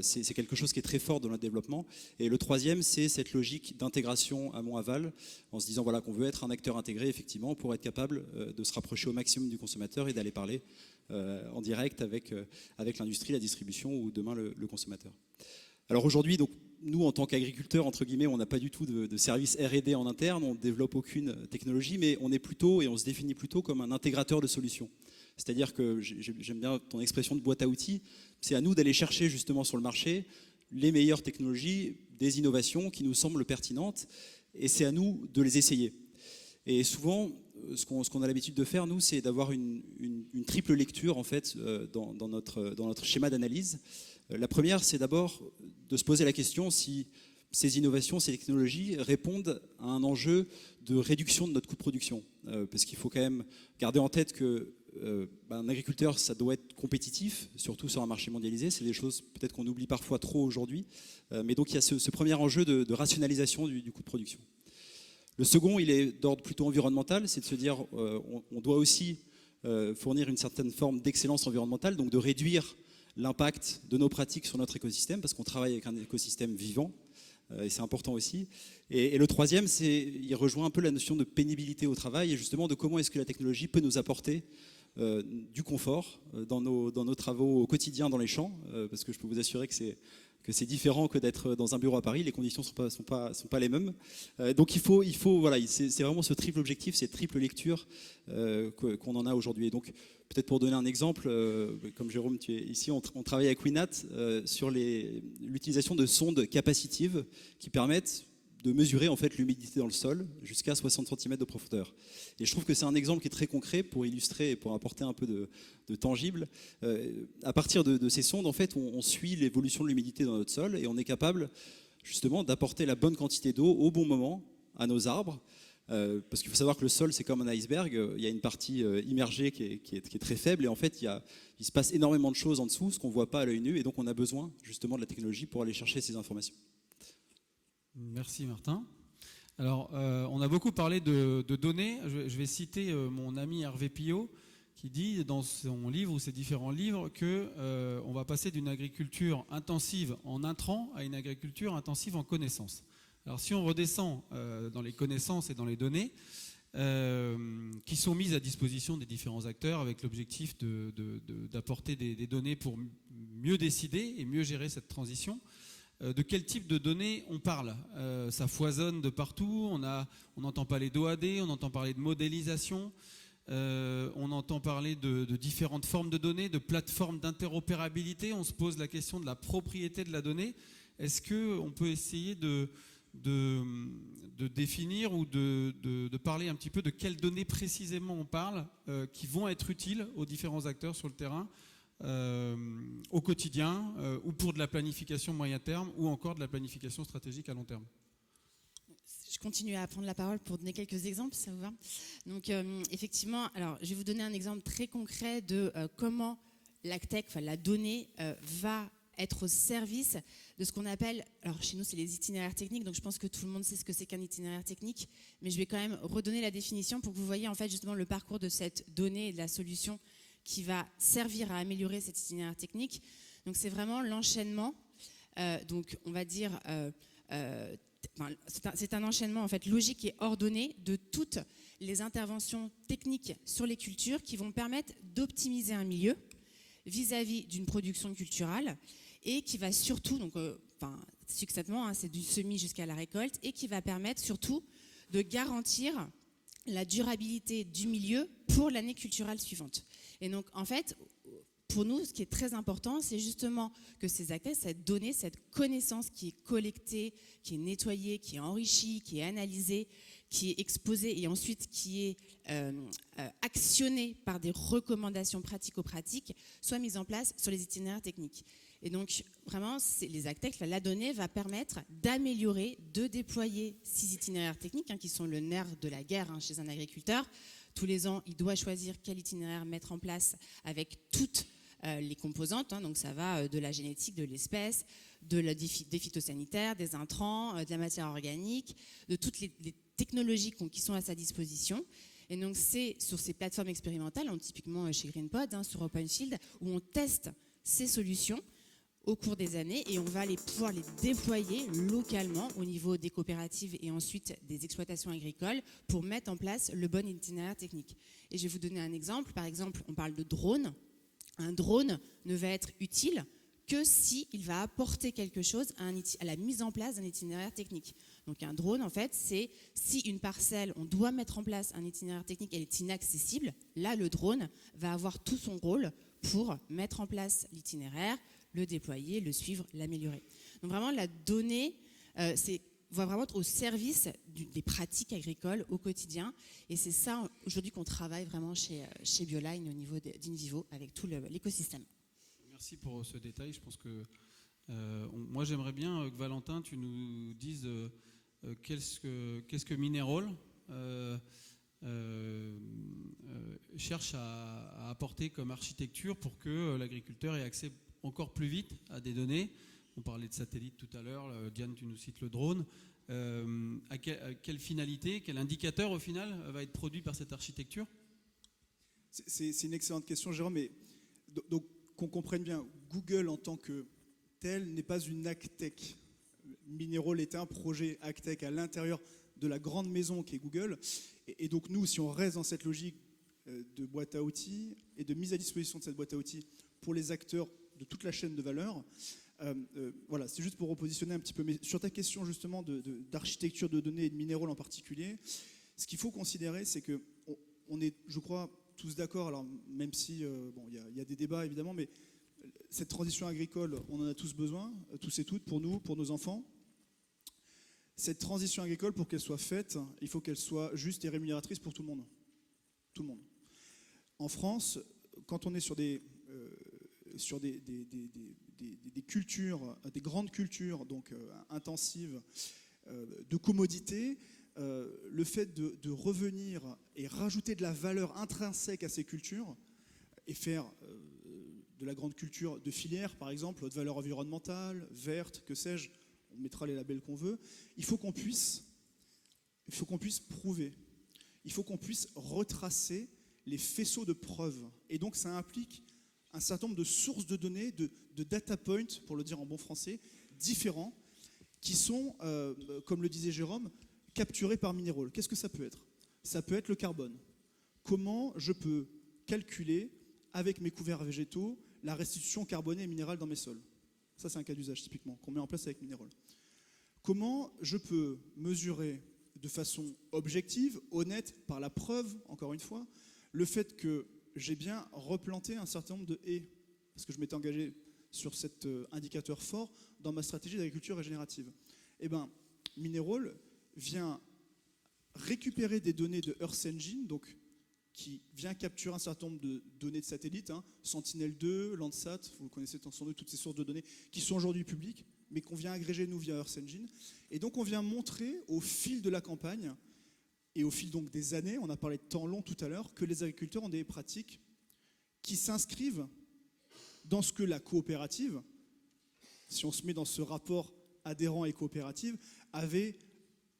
A: c'est quelque chose qui est très fort dans notre développement. Et le troisième, c'est cette logique d'intégration amont-aval, en se disant voilà, qu'on veut être un acteur intégré effectivement pour être capable de se rapprocher au maximum du consommateur et d'aller parler en direct avec l'industrie, la distribution ou demain le consommateur. Alors aujourd'hui, donc, nous, en tant qu'agriculteurs, entre guillemets, on n'a pas du tout de service R&D en interne, on ne développe aucune technologie, mais on est plutôt, et on se définit plutôt comme un intégrateur de solutions. C'est-à-dire que, j'aime bien ton expression de boîte à outils, c'est à nous d'aller chercher justement sur le marché les meilleures technologies, des innovations qui nous semblent pertinentes, et c'est à nous de les essayer. Et souvent, ce qu'on a l'habitude de faire, nous, c'est d'avoir une triple lecture, en fait, dans notre schéma d'analyse. La première, c'est d'abord de se poser la question si ces innovations, ces technologies répondent à un enjeu de réduction de notre coût de production. Parce qu'il faut quand même garder en tête qu'un agriculteur, ça doit être compétitif, surtout sur un marché mondialisé. C'est des choses peut-être qu'on oublie parfois trop aujourd'hui. Mais donc il y a ce premier enjeu de rationalisation du coût de production. Le second, il est d'ordre plutôt environnemental, c'est de se dire on doit aussi fournir une certaine forme d'excellence environnementale, donc de réduire l'impact de nos pratiques sur notre écosystème, parce qu'on travaille avec un écosystème vivant, et c'est important aussi. Et le troisième, il rejoint un peu la notion de pénibilité au travail, et justement de comment est-ce que la technologie peut nous apporter du confort dans nos travaux au quotidien dans les champs, parce que je peux vous assurer que c'est différent que d'être dans un bureau à Paris. Les conditions sont pas les mêmes. Donc il faut voilà, c'est vraiment ce triple objectif, cette triple lecture qu'on en a aujourd'hui. Et donc peut-être pour donner un exemple, comme Jérôme, tu es ici, on travaille avec Winat sur l'utilisation de sondes capacitives qui permettent de mesurer en fait l'humidité dans le sol jusqu'à 60 cm de profondeur. Et je trouve que c'est un exemple qui est très concret pour illustrer et pour apporter un peu de tangible. À partir de ces sondes, en fait, on suit l'évolution de l'humidité dans notre sol et on est capable justement d'apporter la bonne quantité d'eau au bon moment à nos arbres. Parce qu'il faut savoir que le sol, c'est comme un iceberg. Il y a une partie immergée qui est très faible et en fait, il se passe énormément de choses en dessous, ce qu'on ne voit pas à l'œil nu. Et donc, on a besoin justement de la technologie pour aller chercher ces informations.
C: Merci Martin. Alors, on a beaucoup parlé de données. Je vais citer mon ami Hervé Pillot qui dit dans son livre ou ses différents livres qu'on va passer d'une agriculture intensive en intrants à une agriculture intensive en connaissances. Alors, si on redescend dans les connaissances et dans les données qui sont mises à disposition des différents acteurs avec l'objectif d'apporter des données pour mieux décider et mieux gérer cette transition, de quel type de données on parle? Ça foisonne de partout, on n'entend pas les DOAD, on entend parler de modélisation, on entend parler de différentes formes de données, de plateformes d'interopérabilité, on se pose la question de la propriété de la donnée. Est-ce qu'on peut essayer de définir ou de parler un petit peu de quelles données précisément on parle qui vont être utiles aux différents acteurs sur le terrain au quotidien ou pour de la planification moyen terme ou encore de la planification stratégique à long terme?
D: Je continue à prendre la parole pour donner quelques exemples, ça vous va? Donc effectivement, alors je vais vous donner un exemple très concret de comment l'AgTech, enfin la donnée, va être au service de ce qu'on appelle, alors chez nous c'est les itinéraires techniques, donc je pense que tout le monde sait ce que c'est qu'un itinéraire technique, mais je vais quand même redonner la définition pour que vous voyez en fait justement le parcours de cette donnée et de la solution qui va servir à améliorer cet itinéraire technique. Donc c'est vraiment l'enchaînement, donc on va dire, c'est un enchaînement en fait logique et ordonné de toutes les interventions techniques sur les cultures qui vont permettre d'optimiser un milieu vis-à-vis d'une production culturelle et qui va surtout, donc succinctement, c'est du semis jusqu'à la récolte, et qui va permettre surtout de garantir la durabilité du milieu pour l'année culturelle suivante. Et donc, en fait, pour nous, ce qui est très important, c'est justement que ces acteurs, cette donnée, cette connaissance qui est collectée, qui est nettoyée, qui est enrichie, qui est analysée, qui est exposée et ensuite qui est actionnée par des recommandations pratico-pratiques, soit mise en place sur les itinéraires techniques. Et donc, vraiment, les actech, la donnée va permettre d'améliorer, de déployer ces itinéraires techniques, qui sont le nerf de la guerre chez un agriculteur. Tous les ans, il doit choisir quel itinéraire mettre en place avec toutes les composantes. Donc, ça va de la génétique de l'espèce, des phytosanitaires, des intrants, de la matière organique, de toutes les technologies qui sont à sa disposition. Et donc, c'est sur ces plateformes expérimentales, typiquement chez GreenPod, sur OpenField, où on teste ces solutions au cours des années et on va pouvoir les déployer localement au niveau des coopératives et ensuite des exploitations agricoles pour mettre en place le bon itinéraire technique. Et je vais vous donner un exemple. Par exemple, on parle de drone. Un drone ne va être utile que s'il va apporter quelque chose à la mise en place d'un itinéraire technique. Donc un drone, en fait, c'est si une parcelle, on doit mettre en place un itinéraire technique, elle est inaccessible, là, le drone va avoir tout son rôle pour mettre en place l'itinéraire, le déployer, le suivre, l'améliorer. Donc vraiment, la donnée va vraiment être au service des pratiques agricoles au quotidien. Et c'est ça, aujourd'hui, qu'on travaille vraiment chez Bioline au niveau d'Invivo avec tout l'écosystème.
C: Merci pour ce détail. Je pense que moi, j'aimerais bien que Valentin, tu nous dises qu'est-ce que Minerall cherche à apporter comme architecture pour que l'agriculteur ait accès encore plus vite à des données. On parlait de satellites tout à l'heure, Diane, tu nous cites le drone. À quelle finalité, quel indicateur au final va être produit par cette architecture?
E: C'est une excellente question, Jérôme. Mais, donc, qu'on comprenne bien, Google en tant que tel n'est pas une AgTech. Minerall est un projet AgTech à l'intérieur de la grande maison qui est Google. Et donc nous, si on reste dans cette logique de boîte à outils et de mise à disposition de cette boîte à outils pour les acteurs de toute la chaîne de valeur. Voilà, c'est juste pour repositionner un petit peu. Mais sur ta question justement d'architecture de données et de Minerall en particulier, ce qu'il faut considérer, c'est que on est, je crois, tous d'accord. Alors même si bon, il y a des débats évidemment, mais cette transition agricole, on en a tous besoin, tous et toutes, pour nous, pour nos enfants. Cette transition agricole, pour qu'elle soit faite, il faut qu'elle soit juste et rémunératrice pour tout le monde. Tout le monde. En France, quand on est sur des cultures, des grandes cultures donc intensives de commodité, le fait de revenir et rajouter de la valeur intrinsèque à ces cultures et faire de la grande culture de filière, par exemple, haute valeur environnementale, verte, que sais-je, on mettra les labels qu'on veut, il faut qu'on puisse prouver, il faut qu'on puisse retracer les faisceaux de preuves. Et donc ça implique un certain nombre de sources de données, de data points, pour le dire en bon français, différents, qui sont, comme le disait Jérôme, capturés par Minerall. Qu'est-ce que ça peut être? Ça peut être le carbone. Comment je peux calculer, avec mes couverts végétaux, la restitution carbonée et minérale dans mes sols? Ça, c'est un cas d'usage typiquement qu'on met en place avec Minerall. Comment je peux mesurer de façon objective, honnête, par la preuve, encore une fois, le fait que j'ai bien replanté un certain nombre de haies, parce que je m'étais engagé sur cet indicateur fort dans ma stratégie d'agriculture régénérative. Eh bien, Minerall vient récupérer des données de Earth Engine, donc qui vient capturer un certain nombre de données de satellites, Sentinel-2, Landsat, vous connaissez sans doute toutes ces sources de données qui sont aujourd'hui publiques, mais qu'on vient agréger nous via Earth Engine. Et donc on vient montrer au fil de la campagne et au fil donc des années, on a parlé de temps long tout à l'heure, que les agriculteurs ont des pratiques qui s'inscrivent dans ce que la coopérative, si on se met dans ce rapport adhérent et coopérative, avait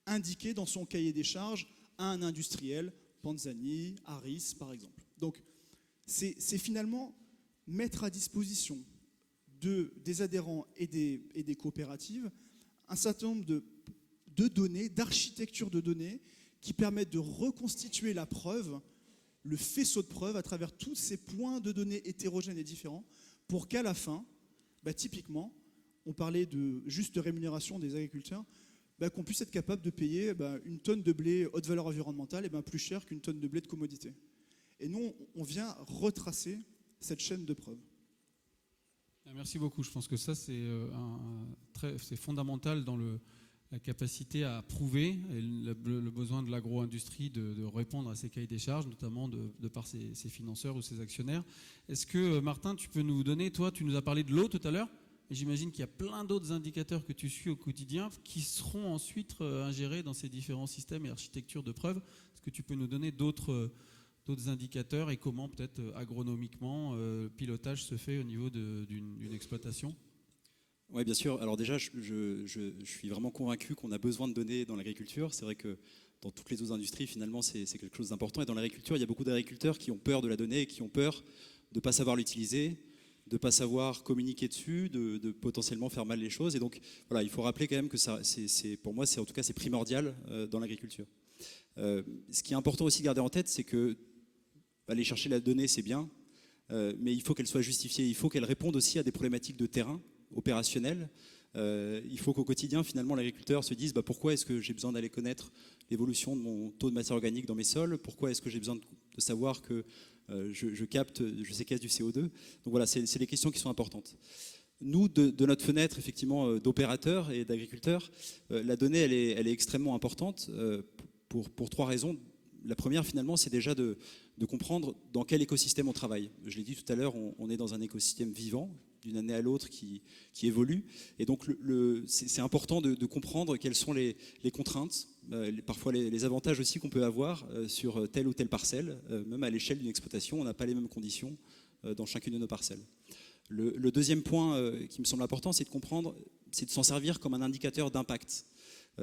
E: indiqué dans son cahier des charges à un industriel, Panzani, Harris par exemple. Donc c'est finalement mettre à disposition des adhérents et des coopératives un certain nombre de données, d'architecture de données qui permettent de reconstituer la preuve, le faisceau de preuves à travers tous ces points de données hétérogènes et différents pour qu'à la fin, typiquement, on parlait de juste rémunération des agriculteurs, qu'on puisse être capable de payer une tonne de blé haute valeur environnementale plus cher qu'une tonne de blé de commodité. Et nous, on vient retracer cette chaîne de preuves.
C: Merci beaucoup. Je pense que ça, c'est fondamental dans la capacité à prouver et le besoin de l'agro-industrie de répondre à ces cahiers des charges, notamment de par ses financeurs ou ses actionnaires. Est-ce que, Martin, tu peux nous donner, toi, tu nous as parlé de l'eau tout à l'heure, et j'imagine qu'il y a plein d'autres indicateurs que tu suis au quotidien qui seront ensuite ingérés dans ces différents systèmes et architectures de preuves. Est-ce que tu peux nous donner d'autres indicateurs et comment peut-être agronomiquement le pilotage se fait au niveau d'une exploitation?
A: Oui, bien sûr. Alors déjà, je suis vraiment convaincu qu'on a besoin de données dans l'agriculture. C'est vrai que dans toutes les autres industries, finalement, c'est quelque chose d'important. Et dans l'agriculture, il y a beaucoup d'agriculteurs qui ont peur de la donnée et qui ont peur de ne pas savoir l'utiliser, de ne pas savoir communiquer dessus, de potentiellement faire mal les choses. Et donc, voilà, il faut rappeler quand même que ça, pour moi, en tout cas, c'est primordial dans l'agriculture. Ce qui est important aussi de garder en tête, c'est que aller chercher la donnée, c'est bien, mais il faut qu'elle soit justifiée. Il faut qu'elle réponde aussi à des problématiques de terrain, opérationnelles. Il faut qu'au quotidien, finalement, l'agriculteur se dise pourquoi est-ce que j'ai besoin d'aller connaître l'évolution de mon taux de matière organique dans mes sols, pourquoi est-ce que j'ai besoin de savoir que je séquestre du CO2. Donc voilà, c'est des questions qui sont importantes. Nous, de notre fenêtre, effectivement, d'opérateurs et d'agriculteurs, la donnée, elle est extrêmement importante pour trois raisons. La première, finalement, c'est déjà de comprendre dans quel écosystème on travaille. Je l'ai dit tout à l'heure, on est dans un écosystème vivant, d'une année à l'autre, qui évolue. Et donc, c'est important de comprendre quelles sont les contraintes, parfois les avantages aussi qu'on peut avoir sur telle ou telle parcelle. Même à l'échelle d'une exploitation, on n'a pas les mêmes conditions dans chacune de nos parcelles. Le deuxième point qui me semble important, c'est de comprendre, c'est de s'en servir comme un indicateur d'impact.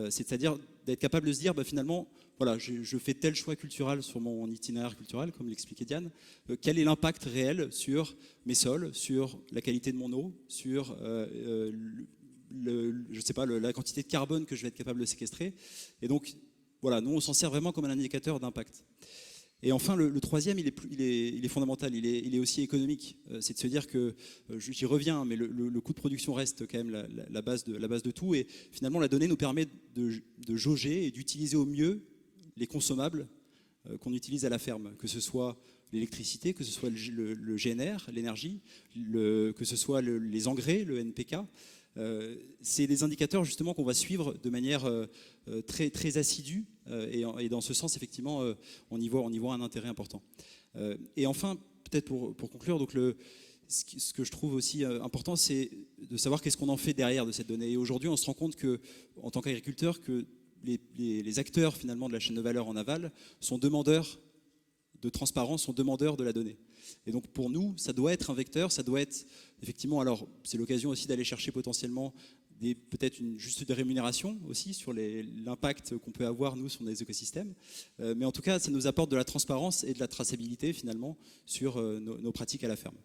A: C'est-à-dire d'être capable de se dire, finalement, voilà, je fais tel choix culturel sur mon itinéraire culturel, comme l'expliquait Diane. Quel est l'impact réel sur mes sols, sur la qualité de mon eau, sur je sais pas, la quantité de carbone que je vais être capable de séquestrer. Et donc, voilà, nous, on s'en sert vraiment comme un indicateur d'impact. Et enfin, le troisième, il est fondamental, il est aussi économique. C'est de se dire que, j'y reviens, mais le coût de production reste quand même la base de tout. Et finalement, la donnée nous permet de jauger et d'utiliser au mieux les consommables qu'on utilise à la ferme, que ce soit l'électricité, que ce soit le GNR, l'énergie, que ce soit les engrais, le NPK. C'est des indicateurs justement qu'on va suivre de manière très, très assidue et dans ce sens effectivement on y voit un intérêt important. Et enfin peut-être pour conclure, donc ce que je trouve aussi important, c'est de savoir qu'est-ce qu'on en fait derrière de cette donnée. Et aujourd'hui on se rend compte que en tant qu'agriculteur que les acteurs finalement de la chaîne de valeur en aval sont demandeurs de transparence, sont demandeurs de la donnée. Et donc pour nous, ça doit être un vecteur, ça doit être effectivement, alors c'est l'occasion aussi d'aller chercher potentiellement peut-être une juste de rémunération aussi sur l'impact qu'on peut avoir nous sur des écosystèmes. Mais en tout cas, ça nous apporte de la transparence et de la traçabilité finalement sur nos pratiques à la ferme.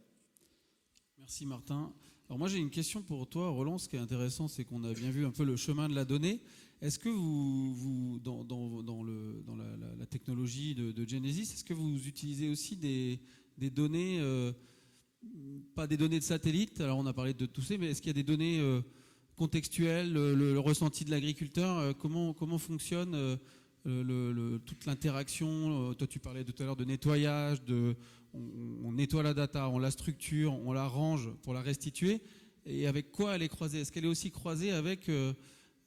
C: Merci Martin. Alors moi j'ai une question pour toi Roland. Ce qui est intéressant, c'est qu'on a bien vu un peu le chemin de la donnée. Est-ce que vous dans la technologie de Genesis, est-ce que vous utilisez aussi des données, pas des données de satellite, alors on a parlé de tout ça, mais est-ce qu'il y a des données contextuelles, le ressenti de l'agriculteur, comment fonctionne toute l'interaction? Toi tu parlais tout à l'heure de nettoyage, on nettoie la data, on la structure, on la range pour la restituer, et avec quoi elle est croisée? Est-ce qu'elle est aussi croisée avec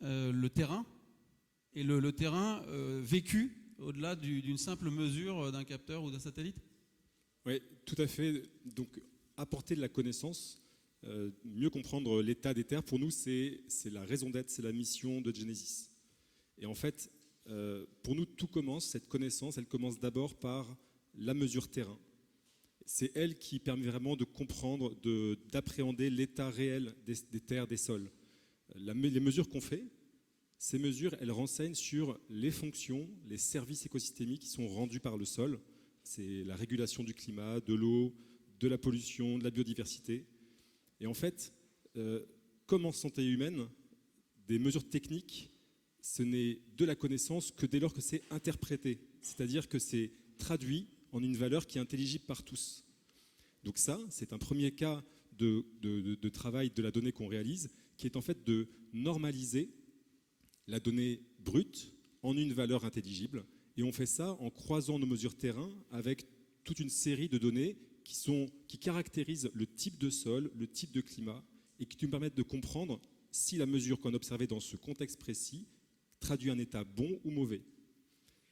C: le terrain, et le terrain vécu au-delà d'une simple mesure d'un capteur ou d'un satellite?
F: Oui, tout à fait. Donc, apporter de la connaissance, mieux comprendre l'état des terres, pour nous, c'est la raison d'être, c'est la mission de Genesis. Et en fait, pour nous, tout commence, cette connaissance, elle commence d'abord par la mesure terrain. C'est elle qui permet vraiment de comprendre, d'appréhender l'état réel des terres, des sols. Les mesures qu'on fait, ces mesures, elles renseignent sur les fonctions, les services écosystémiques qui sont rendus par le sol. C'est la régulation du climat, de l'eau, de la pollution, de la biodiversité. Et en fait, comme en santé humaine, des mesures techniques, ce n'est de la connaissance que dès lors que c'est interprété. C'est-à-dire que c'est traduit en une valeur qui est intelligible par tous. Donc ça, c'est un premier cas de travail de la donnée qu'on réalise, qui est en fait de normaliser la donnée brute en une valeur intelligible. Et on fait ça en croisant nos mesures terrain avec toute une série de données qui caractérisent le type de sol, le type de climat, et qui nous permettent de comprendre si la mesure qu'on a observée dans ce contexte précis traduit un état bon ou mauvais.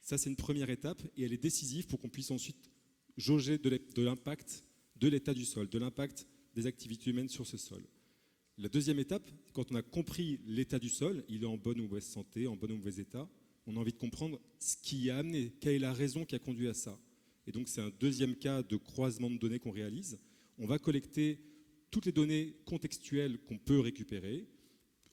F: Ça, c'est une première étape, et elle est décisive pour qu'on puisse ensuite jauger de l'impact de l'état du sol, de l'impact des activités humaines sur ce sol. La deuxième étape, quand on a compris l'état du sol, il est en bonne ou mauvaise santé, en bon ou mauvais état, on a envie de comprendre ce qui a amené, quelle est la raison qui a conduit à ça. Et donc c'est un deuxième cas de croisement de données qu'on réalise. On va collecter toutes les données contextuelles qu'on peut récupérer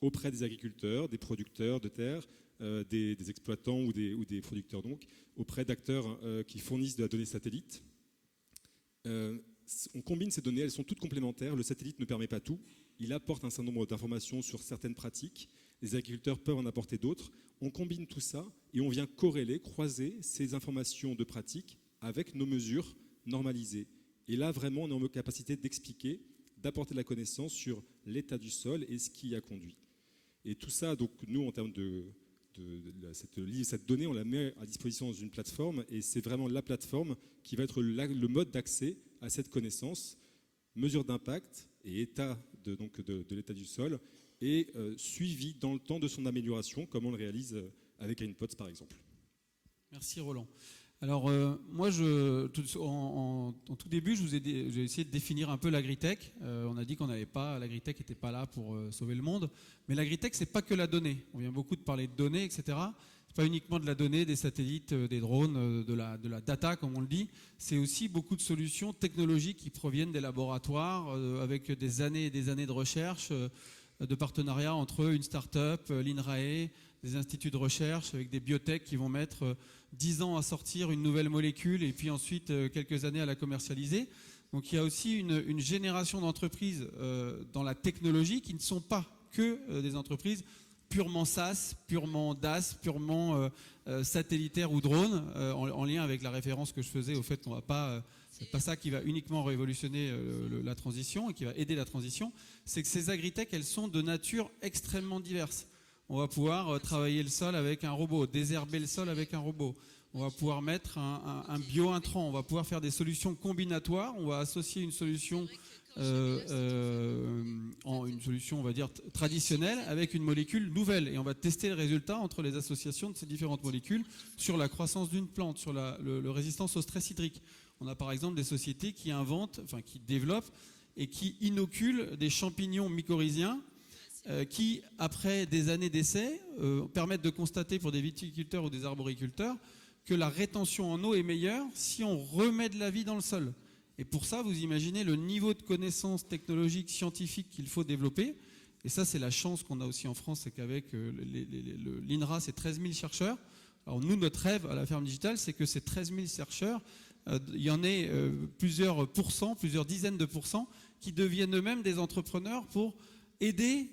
F: auprès des agriculteurs, des producteurs de terre, des exploitants ou des producteurs, donc auprès d'acteurs qui fournissent de la donnée satellite. On combine ces données, elles sont toutes complémentaires. Le satellite ne permet pas tout. Il apporte un certain nombre d'informations sur certaines pratiques. Les agriculteurs peuvent en apporter d'autres. On combine tout ça et on vient corréler, croiser ces informations de pratique avec nos mesures normalisées. Et là, vraiment, on est en capacité d'expliquer, d'apporter de la connaissance sur l'état du sol et ce qui y a conduit. Et tout ça, donc, nous, en termes cette donnée, on la met à disposition dans une plateforme, et c'est vraiment la plateforme qui va être le mode d'accès à cette connaissance, mesure d'impact et état de l'état du sol, et suivi dans le temps de son amélioration, comme on le réalise avec GreenPots par exemple.
C: Merci Roland. Alors moi, en tout début, j'ai essayé de définir un peu l'agritech. On a dit l'agritech n'était pas là pour sauver le monde, mais l'agritech, c'est pas que la donnée. On vient beaucoup de parler de données, etc. C'est pas uniquement de la donnée, des satellites, des drones, de la data, comme on le dit. C'est aussi beaucoup de solutions technologiques qui proviennent des laboratoires, avec des années et des années de recherche, de partenariat entre une start-up, l'INRAE, des instituts de recherche, avec des biotech qui vont mettre 10 ans à sortir une nouvelle molécule et puis ensuite quelques années à la commercialiser. Donc il y a aussi une génération d'entreprises dans la technologie qui ne sont pas que des entreprises purement SaaS, purement DaaS, purement satellitaire ou drone, en lien avec la référence que je faisais au fait qu'on va pas, c'est pas ça qui va uniquement révolutionner la transition et qui va aider la transition, c'est que ces agritech, elles sont de nature extrêmement diverse. On va pouvoir travailler le sol avec un robot, désherber le sol avec un robot. On va pouvoir mettre un bio-intrant, on va pouvoir faire des solutions combinatoires, on va associer une solution une solution, on va dire, traditionnelle avec une molécule nouvelle. Et on va tester le résultat entre les associations de ces différentes molécules sur la croissance d'une plante, sur la résistance au stress hydrique. On a par exemple des sociétés qui inventent, enfin qui développent et qui inoculent des champignons mycorhiziens qui, après des années d'essais, permettent de constater pour des viticulteurs ou des arboriculteurs que la rétention en eau est meilleure si on remet de la vie dans le sol. Et pour ça, vous imaginez le niveau de connaissances technologiques, scientifiques qu'il faut développer. Et ça, c'est la chance qu'on a aussi en France, c'est qu'avec l'INRA, c'est 13 000 chercheurs. Alors nous, notre rêve à la ferme digitale, c'est que ces 13 000 chercheurs, il y en ait plusieurs pourcents, plusieurs dizaines de pourcents, qui deviennent eux-mêmes des entrepreneurs pour aider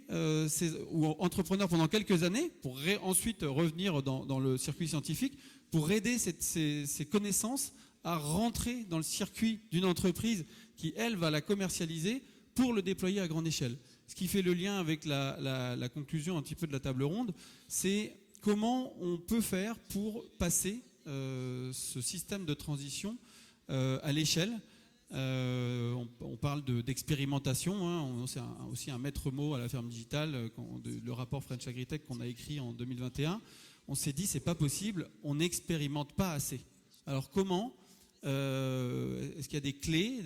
C: ou entrepreneurs pendant quelques années, pour ensuite revenir dans le circuit scientifique, pour aider ces connaissances à rentrer dans le circuit d'une entreprise qui, elle, va la commercialiser pour le déployer à grande échelle. Ce qui fait le lien avec la conclusion un petit peu de la table ronde, c'est comment on peut faire pour passer ce système de transition à l'échelle. On parle d'expérimentation, hein, c'est aussi un maître mot à la ferme digitale, le rapport French Agritech qu'on a écrit en 2021. On s'est dit, c'est pas possible, on n'expérimente pas assez. Alors comment est-ce qu'il y a des clés,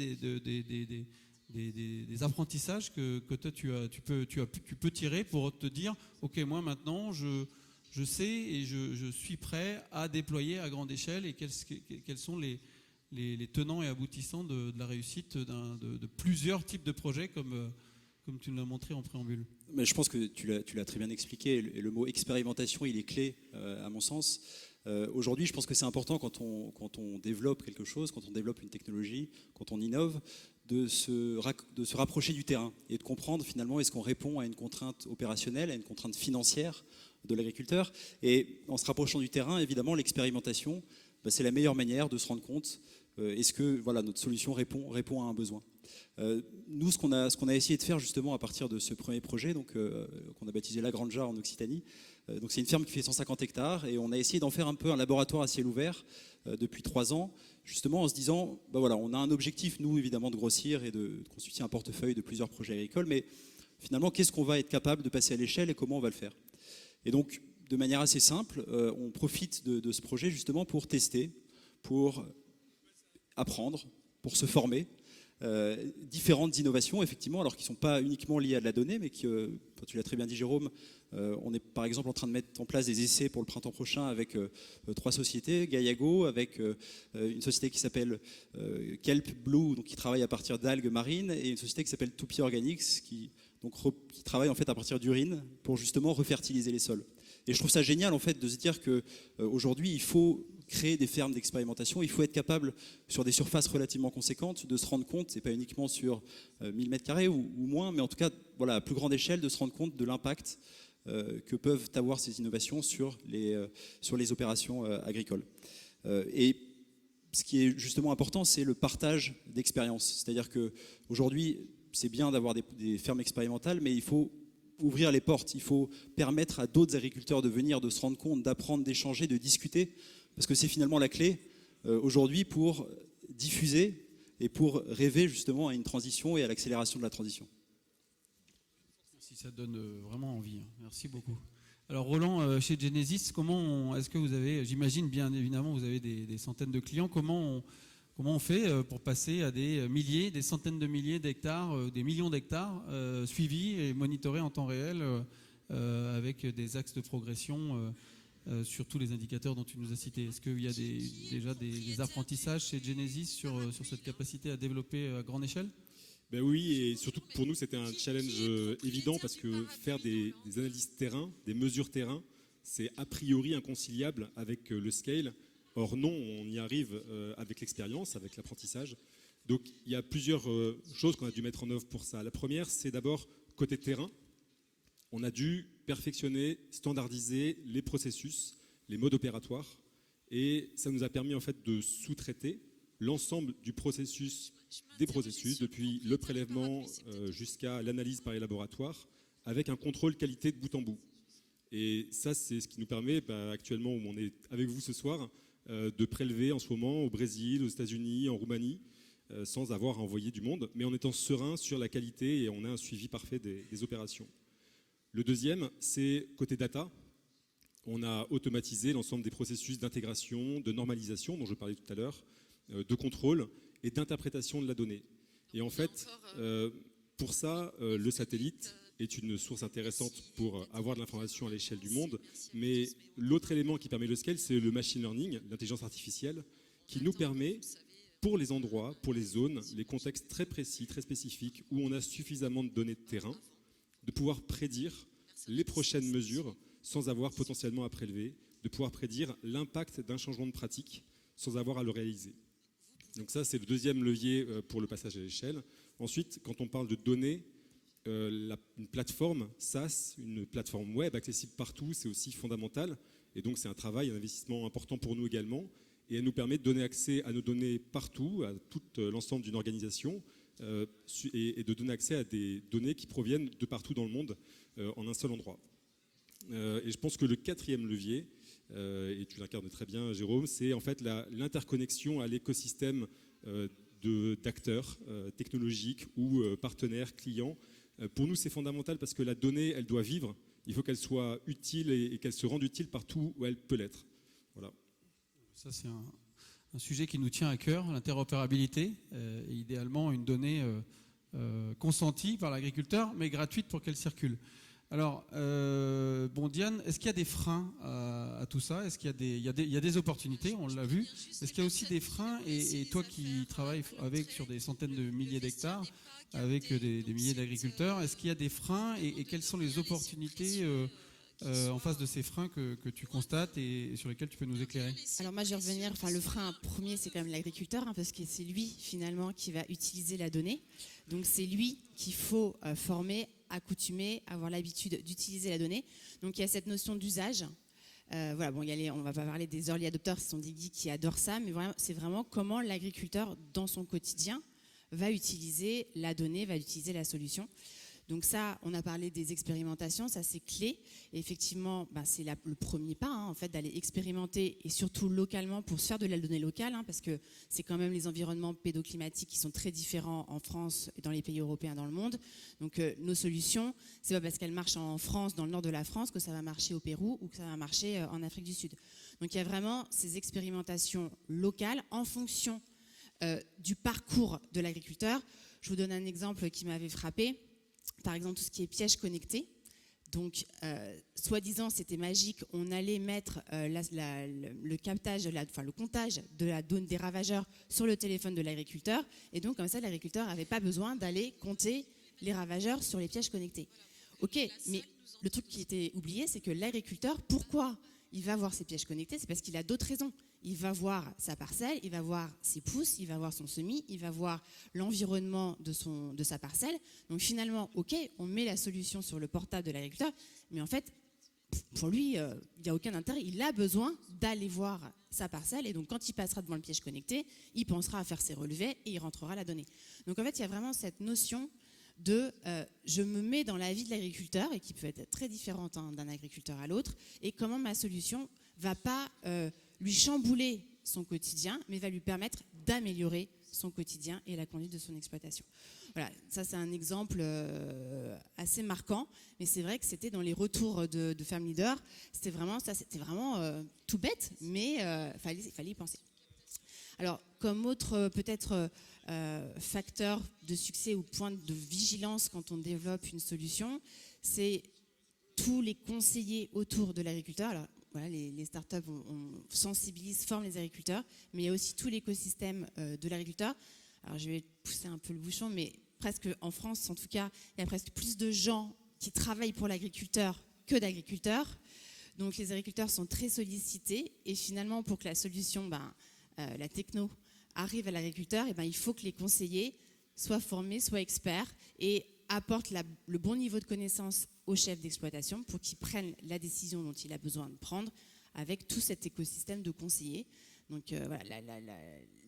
C: des apprentissages que toi tu peux tirer pour te dire, ok, moi maintenant je sais et je suis prêt à déployer à grande échelle, et quels sont les tenants et aboutissants de la réussite de plusieurs types de projets comme tu nous l'as montré en préambule.
A: Mais je pense que tu l'as très bien expliqué, et le mot expérimentation, il est clé à mon sens. Aujourd'hui, je pense que c'est important quand on développe quelque chose, quand on développe une technologie, quand on innove, de se rapprocher du terrain et de comprendre finalement est-ce qu'on répond à une contrainte opérationnelle, à une contrainte financière de l'agriculteur. Et en se rapprochant du terrain, évidemment, l'expérimentation, c'est la meilleure manière de se rendre compte est-ce que notre solution répond à un besoin. Nous, ce qu'on a essayé de faire justement à partir de ce premier projet, qu'on a baptisé La Granja en Occitanie, donc c'est une ferme qui fait 150 hectares, et on a essayé d'en faire un peu un laboratoire à ciel ouvert depuis 3 ans, justement en se disant, on a un objectif, nous, évidemment, de grossir et de constituer un portefeuille de plusieurs projets agricoles, mais finalement, qu'est-ce qu'on va être capable de passer à l'échelle et comment on va le faire. Et donc, de manière assez simple, on profite de ce projet justement pour tester, pour apprendre, pour se former, différentes innovations, effectivement, alors qui ne sont pas uniquement liées à de la donnée, mais qui, tu l'as très bien dit, Jérôme, on est par exemple en train de mettre en place des essais pour le printemps prochain avec 3 sociétés, Gaiago, avec une société qui s'appelle Kelp Blue, donc qui travaille à partir d'algues marines, et une société qui s'appelle Toupie Organics, qui travaille en fait à partir d'urine pour justement refertiliser les sols. Et je trouve ça génial en fait de se dire qu'aujourd'hui il faut créer des fermes d'expérimentation, il faut être capable sur des surfaces relativement conséquentes de se rendre compte, c'est pas uniquement sur 1000 m² ou moins, mais en tout cas à plus grande échelle, de se rendre compte de l'impact que peuvent avoir ces innovations sur les opérations agricoles. Et ce qui est justement important, c'est le partage d'expériences. C'est-à-dire qu'aujourd'hui, c'est bien d'avoir des fermes expérimentales, mais il faut ouvrir les portes, il faut permettre à d'autres agriculteurs de venir, de se rendre compte, d'apprendre, d'échanger, de discuter, parce que c'est finalement la clé aujourd'hui pour diffuser et pour rêver justement à une transition et à l'accélération de la transition.
C: Merci, ça donne vraiment envie. Merci beaucoup. Alors Roland, chez Genesis, est-ce que vous avez, j'imagine bien évidemment, vous avez des centaines de clients, comment on fait pour passer à des milliers, des centaines de milliers d'hectares, des millions d'hectares suivis et monitorés en temps réel avec des axes de progression sur tous les indicateurs dont tu nous as cités. Est-ce qu'il y a déjà des apprentissages chez Genesis sur cette capacité à développer à grande échelle ?
F: Ben oui, et surtout pour nous c'était un challenge évident parce que faire des analyses terrain, des mesures terrain, c'est a priori inconciliable avec le scale. Or non, on y arrive avec l'expérience, avec l'apprentissage. Donc il y a plusieurs choses qu'on a dû mettre en œuvre pour ça. La première, c'est d'abord côté terrain. on a dû perfectionner, standardiser les processus, les modes opératoires, et ça nous a permis en fait de sous-traiter l'ensemble des processus, depuis le prélèvement jusqu'à l'analyse par les laboratoires, avec un contrôle qualité de bout en bout. Et ça, c'est ce qui nous permet, actuellement où on est avec vous ce soir, de prélever en ce moment au Brésil, aux États-Unis, en Roumanie, sans avoir à envoyer du monde, mais en étant serein sur la qualité et on a un suivi parfait des opérations. Le deuxième, c'est côté data. On a automatisé l'ensemble des processus d'intégration, de normalisation, dont je parlais tout à l'heure, de contrôle et d'interprétation de la donnée. Et en fait, pour ça, le satellite est une source intéressante pour avoir de l'information à l'échelle du monde. Mais l'autre élément qui permet le scale, c'est le machine learning, l'intelligence artificielle, qui nous permet, pour les endroits, pour les zones, les contextes très précis, très spécifiques, où on a suffisamment de données de terrain, de pouvoir prédire les prochaines mesures sans avoir potentiellement à prélever, de pouvoir prédire l'impact d'un changement de pratique sans avoir à le réaliser. Donc ça, c'est le deuxième levier pour le passage à l'échelle. Ensuite, quand on parle de données, une plateforme SaaS, une plateforme web accessible partout, c'est aussi fondamental. Et donc c'est un travail, un investissement important pour nous également. Et elle nous permet de donner accès à nos données partout, à tout l'ensemble d'une organisation, et de donner accès à des données qui proviennent de partout dans le monde en un seul endroit. Et je pense que le quatrième levier, et tu l'incarnes très bien Jérôme, c'est en fait l'interconnexion à l'écosystème d'acteurs technologiques ou partenaires, clients. Pour nous, c'est fondamental parce que la donnée, elle doit vivre. Il faut qu'elle soit utile et qu'elle se rende utile partout où elle peut l'être. Voilà.
C: Ça, c'est un sujet qui nous tient à cœur, l'interopérabilité, et idéalement une donnée consentie par l'agriculteur, mais gratuite pour qu'elle circule. Alors, Diane, est-ce qu'il y a des freins à tout ça? Est-ce qu'il y a des opportunités, on l'a vu. Est-ce qu'il y a aussi des freins, et toi qui travailles sur des centaines de milliers d'hectares, avec des milliers d'agriculteurs, est-ce qu'il y a des freins et quelles sont les opportunités en face de ces freins que tu constates et sur lesquels tu peux nous éclairer?
D: Alors moi, je vais revenir, le frein premier, c'est quand même l'agriculteur, parce que c'est lui, finalement, qui va utiliser la donnée. Donc c'est lui qu'il faut former, accoutumer, avoir l'habitude d'utiliser la donnée. Donc il y a cette notion d'usage. On va pas parler des early adopters, ce sont des geeks qui adorent ça, mais c'est vraiment comment l'agriculteur, dans son quotidien, va utiliser la donnée, va utiliser la solution. Donc ça, on a parlé des expérimentations, ça c'est clé. Et effectivement, c'est le premier pas, en fait, d'aller expérimenter, et surtout localement, pour se faire de la donnée locale, parce que c'est quand même les environnements pédoclimatiques qui sont très différents en France et dans les pays européens, dans le monde. Donc nos solutions, c'est pas parce qu'elles marchent en France, dans le nord de la France, que ça va marcher au Pérou ou que ça va marcher en Afrique du Sud. Donc il y a vraiment ces expérimentations locales en fonction du parcours de l'agriculteur. Je vous donne un exemple qui m'avait frappé. Par exemple, tout ce qui est piège connecté. Donc, soi-disant, c'était magique. On allait mettre le captage, le comptage de la donnée des ravageurs sur le téléphone de l'agriculteur. Et donc, comme ça, l'agriculteur n'avait pas besoin d'aller compter les ravageurs sur les pièges connectés. Ok, mais le truc qui était oublié, c'est que l'agriculteur, pourquoi il va voir ses pièges connectés? C'est parce qu'il a d'autres raisons. Il va voir sa parcelle, il va voir ses pousses, il va voir son semis, il va voir l'environnement de sa parcelle. Donc finalement, ok, on met la solution sur le portable de l'agriculteur, mais en fait, pour lui, il n'y a aucun intérêt. Il a besoin d'aller voir sa parcelle, et donc quand il passera devant le piège connecté, il pensera à faire ses relevés et il rentrera la donnée. Donc en fait, il y a vraiment cette notion de je me mets dans la vie de l'agriculteur, et qui peut être très différente d'un agriculteur à l'autre, et comment ma solution va pas lui chambouler son quotidien, mais va lui permettre d'améliorer son quotidien et la conduite de son exploitation. Voilà, ça c'est un exemple assez marquant, mais c'est vrai que c'était dans les retours de Farm Leader, c'était vraiment tout bête, mais fallait y penser. Alors, comme autre peut-être facteur de succès ou point de vigilance quand on développe une solution, c'est tous les conseillers autour de l'agriculteur. Alors, voilà, les startups sensibilisent, forment les agriculteurs, mais il y a aussi tout l'écosystème de l'agriculteur. Alors, je vais pousser un peu le bouchon, mais presque en France, en tout cas, il y a presque plus de gens qui travaillent pour l'agriculteur que d'agriculteurs. Donc, les agriculteurs sont très sollicités, et finalement, pour que la solution, la techno, arrive à l'agriculteur, il faut que les conseillers soient formés, soient experts, et apporte le bon niveau de connaissance au chef d'exploitation pour qu'il prenne la décision dont il a besoin de prendre avec tout cet écosystème de conseillers. Donc voilà,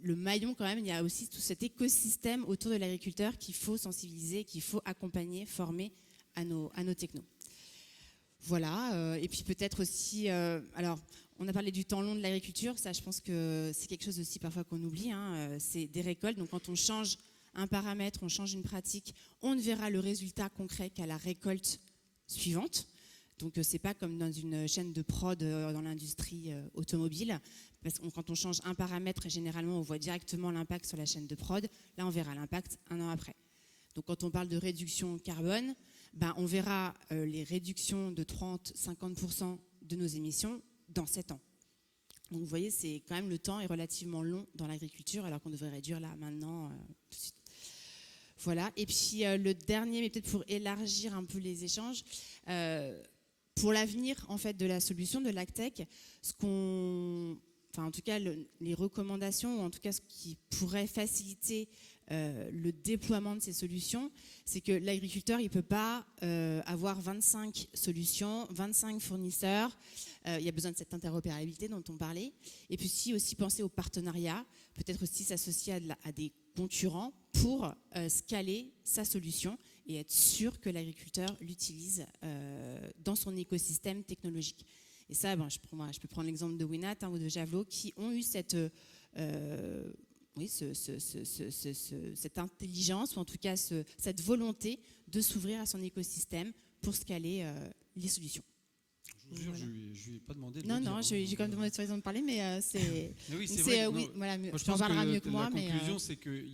D: le maillon quand même, il y a aussi tout cet écosystème autour de l'agriculteur qu'il faut sensibiliser, qu'il faut accompagner, former à nos technos. Voilà, et puis peut-être aussi, alors on a parlé du temps long de l'agriculture, ça je pense que c'est quelque chose aussi parfois qu'on oublie, hein, c'est des récoltes, donc quand on change un paramètre, on change une pratique, on ne verra le résultat concret qu'à la récolte suivante. Donc c'est pas comme dans une chaîne de prod dans l'industrie automobile, parce que quand on change un paramètre, généralement on voit directement l'impact sur la chaîne de prod, là on verra l'impact un an après. Donc quand on parle de réduction carbone, on verra les réductions de 30-50% de nos émissions dans 7 ans. Donc vous voyez, c'est quand même, le temps est relativement long dans l'agriculture, alors qu'on devrait réduire là, maintenant, tout de suite. Voilà, et puis le dernier, mais peut-être pour élargir un peu les échanges, pour l'avenir en fait de la solution de l'AgTech, en tout cas les recommandations, ou en tout cas ce qui pourrait faciliter le déploiement de ces solutions, c'est que l'agriculteur il peut pas avoir 25 solutions, 25 fournisseurs. Il y a besoin de cette interopérabilité dont on parlait. Et puis aussi penser au partenariat, peut-être aussi s'associer à des concurrents pour scaler sa solution et être sûr que l'agriculteur l'utilise dans son écosystème technologique. Et ça, je peux prendre l'exemple de Winat ou de Javelot qui ont eu cette intelligence, ou en tout cas cette volonté de s'ouvrir à son écosystème pour scaler les solutions.
C: Je vous jure, je ne lui ai pas demandé de
D: Non,
C: le dire,
D: non, j'ai quand même demandé l'autorisation de parler, mais c'est...
C: Mais oui, c'est vrai.
D: oui, voilà,
C: Moi, je
D: tu en
C: pense
D: parleras
C: que
D: mieux que moi.
C: La conclusion, c'est que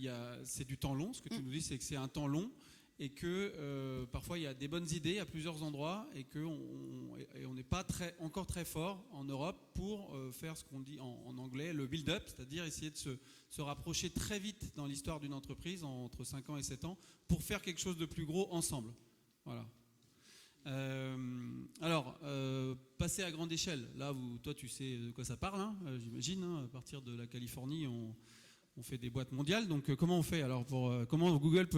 C: c'est du temps long. Ce que tu nous dis, c'est que c'est un temps long et que parfois, il y a des bonnes idées à plusieurs endroits et qu'on n'est pas encore très fort en Europe pour faire ce qu'on dit en anglais, le build-up, c'est-à-dire essayer de se rapprocher très vite dans l'histoire d'une entreprise, entre 5 ans et 7 ans, pour faire quelque chose de plus gros ensemble. Voilà. Alors, passer à grande échelle. Là, toi, tu sais de quoi ça parle, hein, j'imagine. Hein, à partir de la Californie, on fait des boîtes mondiales. Donc, comment on fait alors comment Google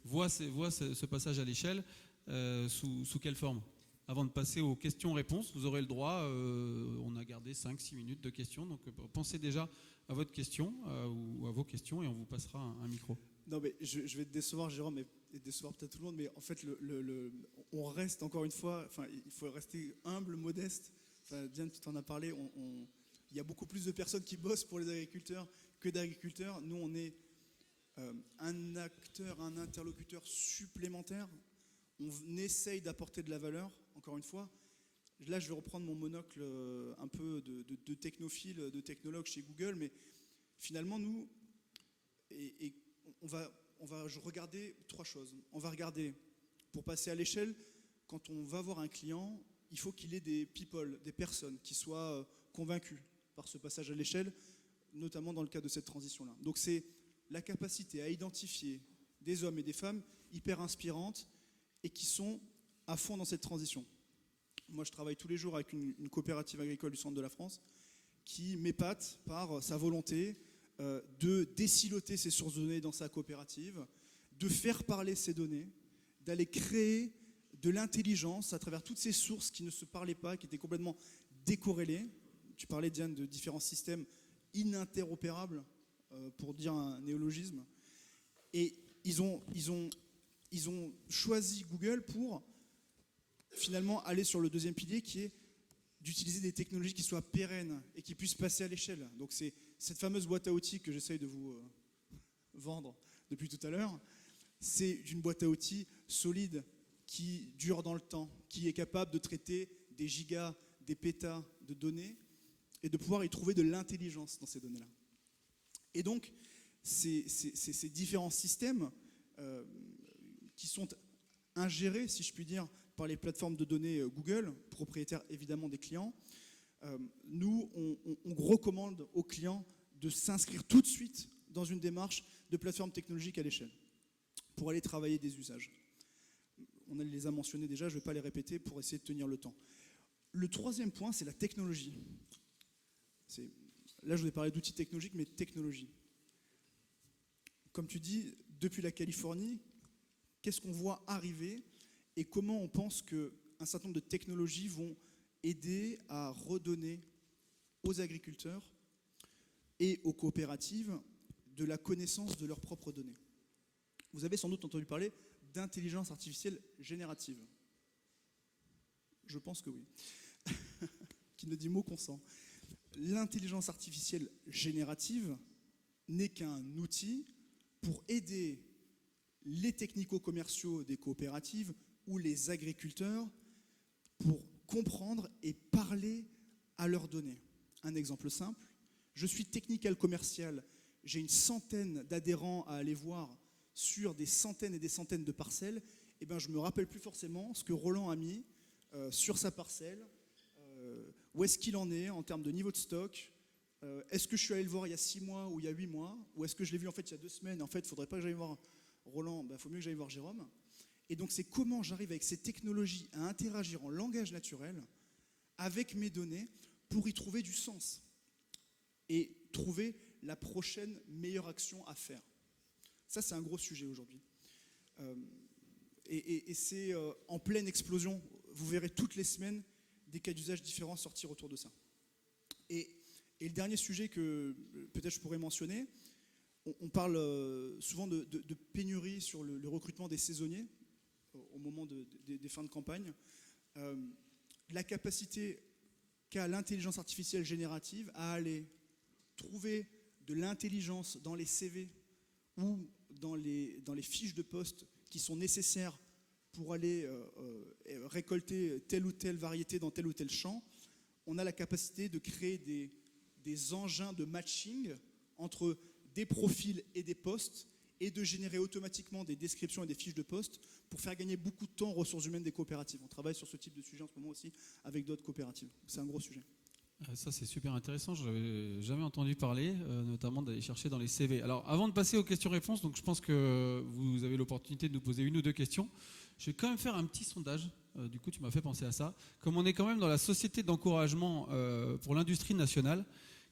C: voit ce passage à l'échelle sous quelle forme? Avant de passer aux questions-réponses, vous aurez le droit. On a gardé 5-6 minutes de questions. Donc, pensez déjà à votre question ou à vos questions et on vous passera un micro.
E: Non, mais je vais te décevoir, Jérôme, et décevoir peut-être tout le monde, mais en fait, on reste encore une fois, il faut rester humble, modeste. Diane, tu t'en as parlé, il y a beaucoup plus de personnes qui bossent pour les agriculteurs que d'agriculteurs. Nous, on est un acteur, un interlocuteur supplémentaire. On essaye d'apporter de la valeur, encore une fois. Là, je vais reprendre mon monocle un peu de technophile, de technologue chez Google, mais finalement, nous, on va regarder 3 choses. On va regarder, pour passer à l'échelle, quand on va voir un client, il faut qu'il ait des people, des personnes qui soient convaincus par ce passage à l'échelle, notamment dans le cadre de cette transition-là. Donc c'est la capacité à identifier des hommes et des femmes hyper inspirantes et qui sont à fond dans cette transition. Moi, je travaille tous les jours avec une coopérative agricole du centre de la France qui m'épate par sa volonté de désiloter ses sources de données dans sa coopérative, de faire parler ces données, d'aller créer de l'intelligence à travers toutes ces sources qui ne se parlaient pas, qui étaient complètement décorrélées. Tu parlais, Diane, de différents systèmes ininteropérables, pour dire un néologisme. Et ils ont choisi Google pour finalement aller sur le deuxième pilier qui est d'utiliser des technologies qui soient pérennes et qui puissent passer à l'échelle. Donc c'est cette fameuse boîte à outils que j'essaye de vous vendre depuis tout à l'heure. C'est une boîte à outils solide qui dure dans le temps, qui est capable de traiter des gigas, des pétas de données et de pouvoir y trouver de l'intelligence dans ces données-là. Et donc, ces différents systèmes qui sont ingérés, si je puis dire, par les plateformes de données Google, propriétaires évidemment des clients, nous, on recommande aux clients de s'inscrire tout de suite dans une démarche de plateforme technologique à l'échelle pour aller travailler des usages. On les a mentionnés déjà, je ne vais pas les répéter pour essayer de tenir le temps. Le troisième point, c'est la technologie. Là, je vous ai parlé d'outils technologiques, mais technologie. Comme tu dis, depuis la Californie, qu'est-ce qu'on voit arriver et comment on pense qu'un certain nombre de technologies vont aider à redonner aux agriculteurs et aux coopératives de la connaissance de leurs propres données. Vous avez sans doute entendu parler d'intelligence artificielle générative. Je pense que oui. Qui ne dit mot consent. L'intelligence artificielle générative n'est qu'un outil pour aider les technico-commerciaux des coopératives ou les agriculteurs pour comprendre et parler à leurs données. Un exemple simple, je suis technical commercial, j'ai une centaine d'adhérents à aller voir sur des centaines et des centaines de parcelles, et ben je ne me rappelle plus forcément ce que Roland a mis sur sa parcelle, où est-ce qu'il en est en termes de niveau de stock, est-ce que je suis allé le voir il y a 6 mois ou il y a 8 mois, ou est-ce que je l'ai vu en fait il y a 2 semaines, en fait il ne faudrait pas que j'aille voir Roland, il faut mieux que j'aille voir Jérôme. Et donc c'est comment j'arrive avec ces technologies à interagir en langage naturel avec mes données pour y trouver du sens et trouver la prochaine meilleure action à faire. Ça c'est un gros sujet aujourd'hui. Et c'est en pleine explosion. Vous verrez toutes les semaines des cas d'usage différents sortir autour de ça. Et le dernier sujet que peut-être je pourrais mentionner, on parle souvent de pénurie sur le recrutement des saisonniers au moment des fins de campagne. La capacité qu'a l'intelligence artificielle générative à aller trouver de l'intelligence dans les CV ou dans les fiches de poste qui sont nécessaires pour aller récolter telle ou telle variété dans tel ou tel champ, on a la capacité de créer des engins de matching entre des profils et des postes et de générer automatiquement des descriptions et des fiches de poste pour faire gagner beaucoup de temps aux ressources humaines des coopératives. On travaille sur ce type de sujet en ce moment aussi avec d'autres coopératives. C'est un gros sujet.
C: Ça, c'est super intéressant. Je n'avais jamais entendu parler, notamment d'aller chercher dans les CV. Alors, avant de passer aux questions-réponses, donc je pense que vous avez l'opportunité de nous poser 1 ou 2 questions. Je vais quand même faire un petit sondage. Du coup, tu m'as fait penser à ça. Comme on est quand même dans la société d'encouragement pour l'industrie nationale,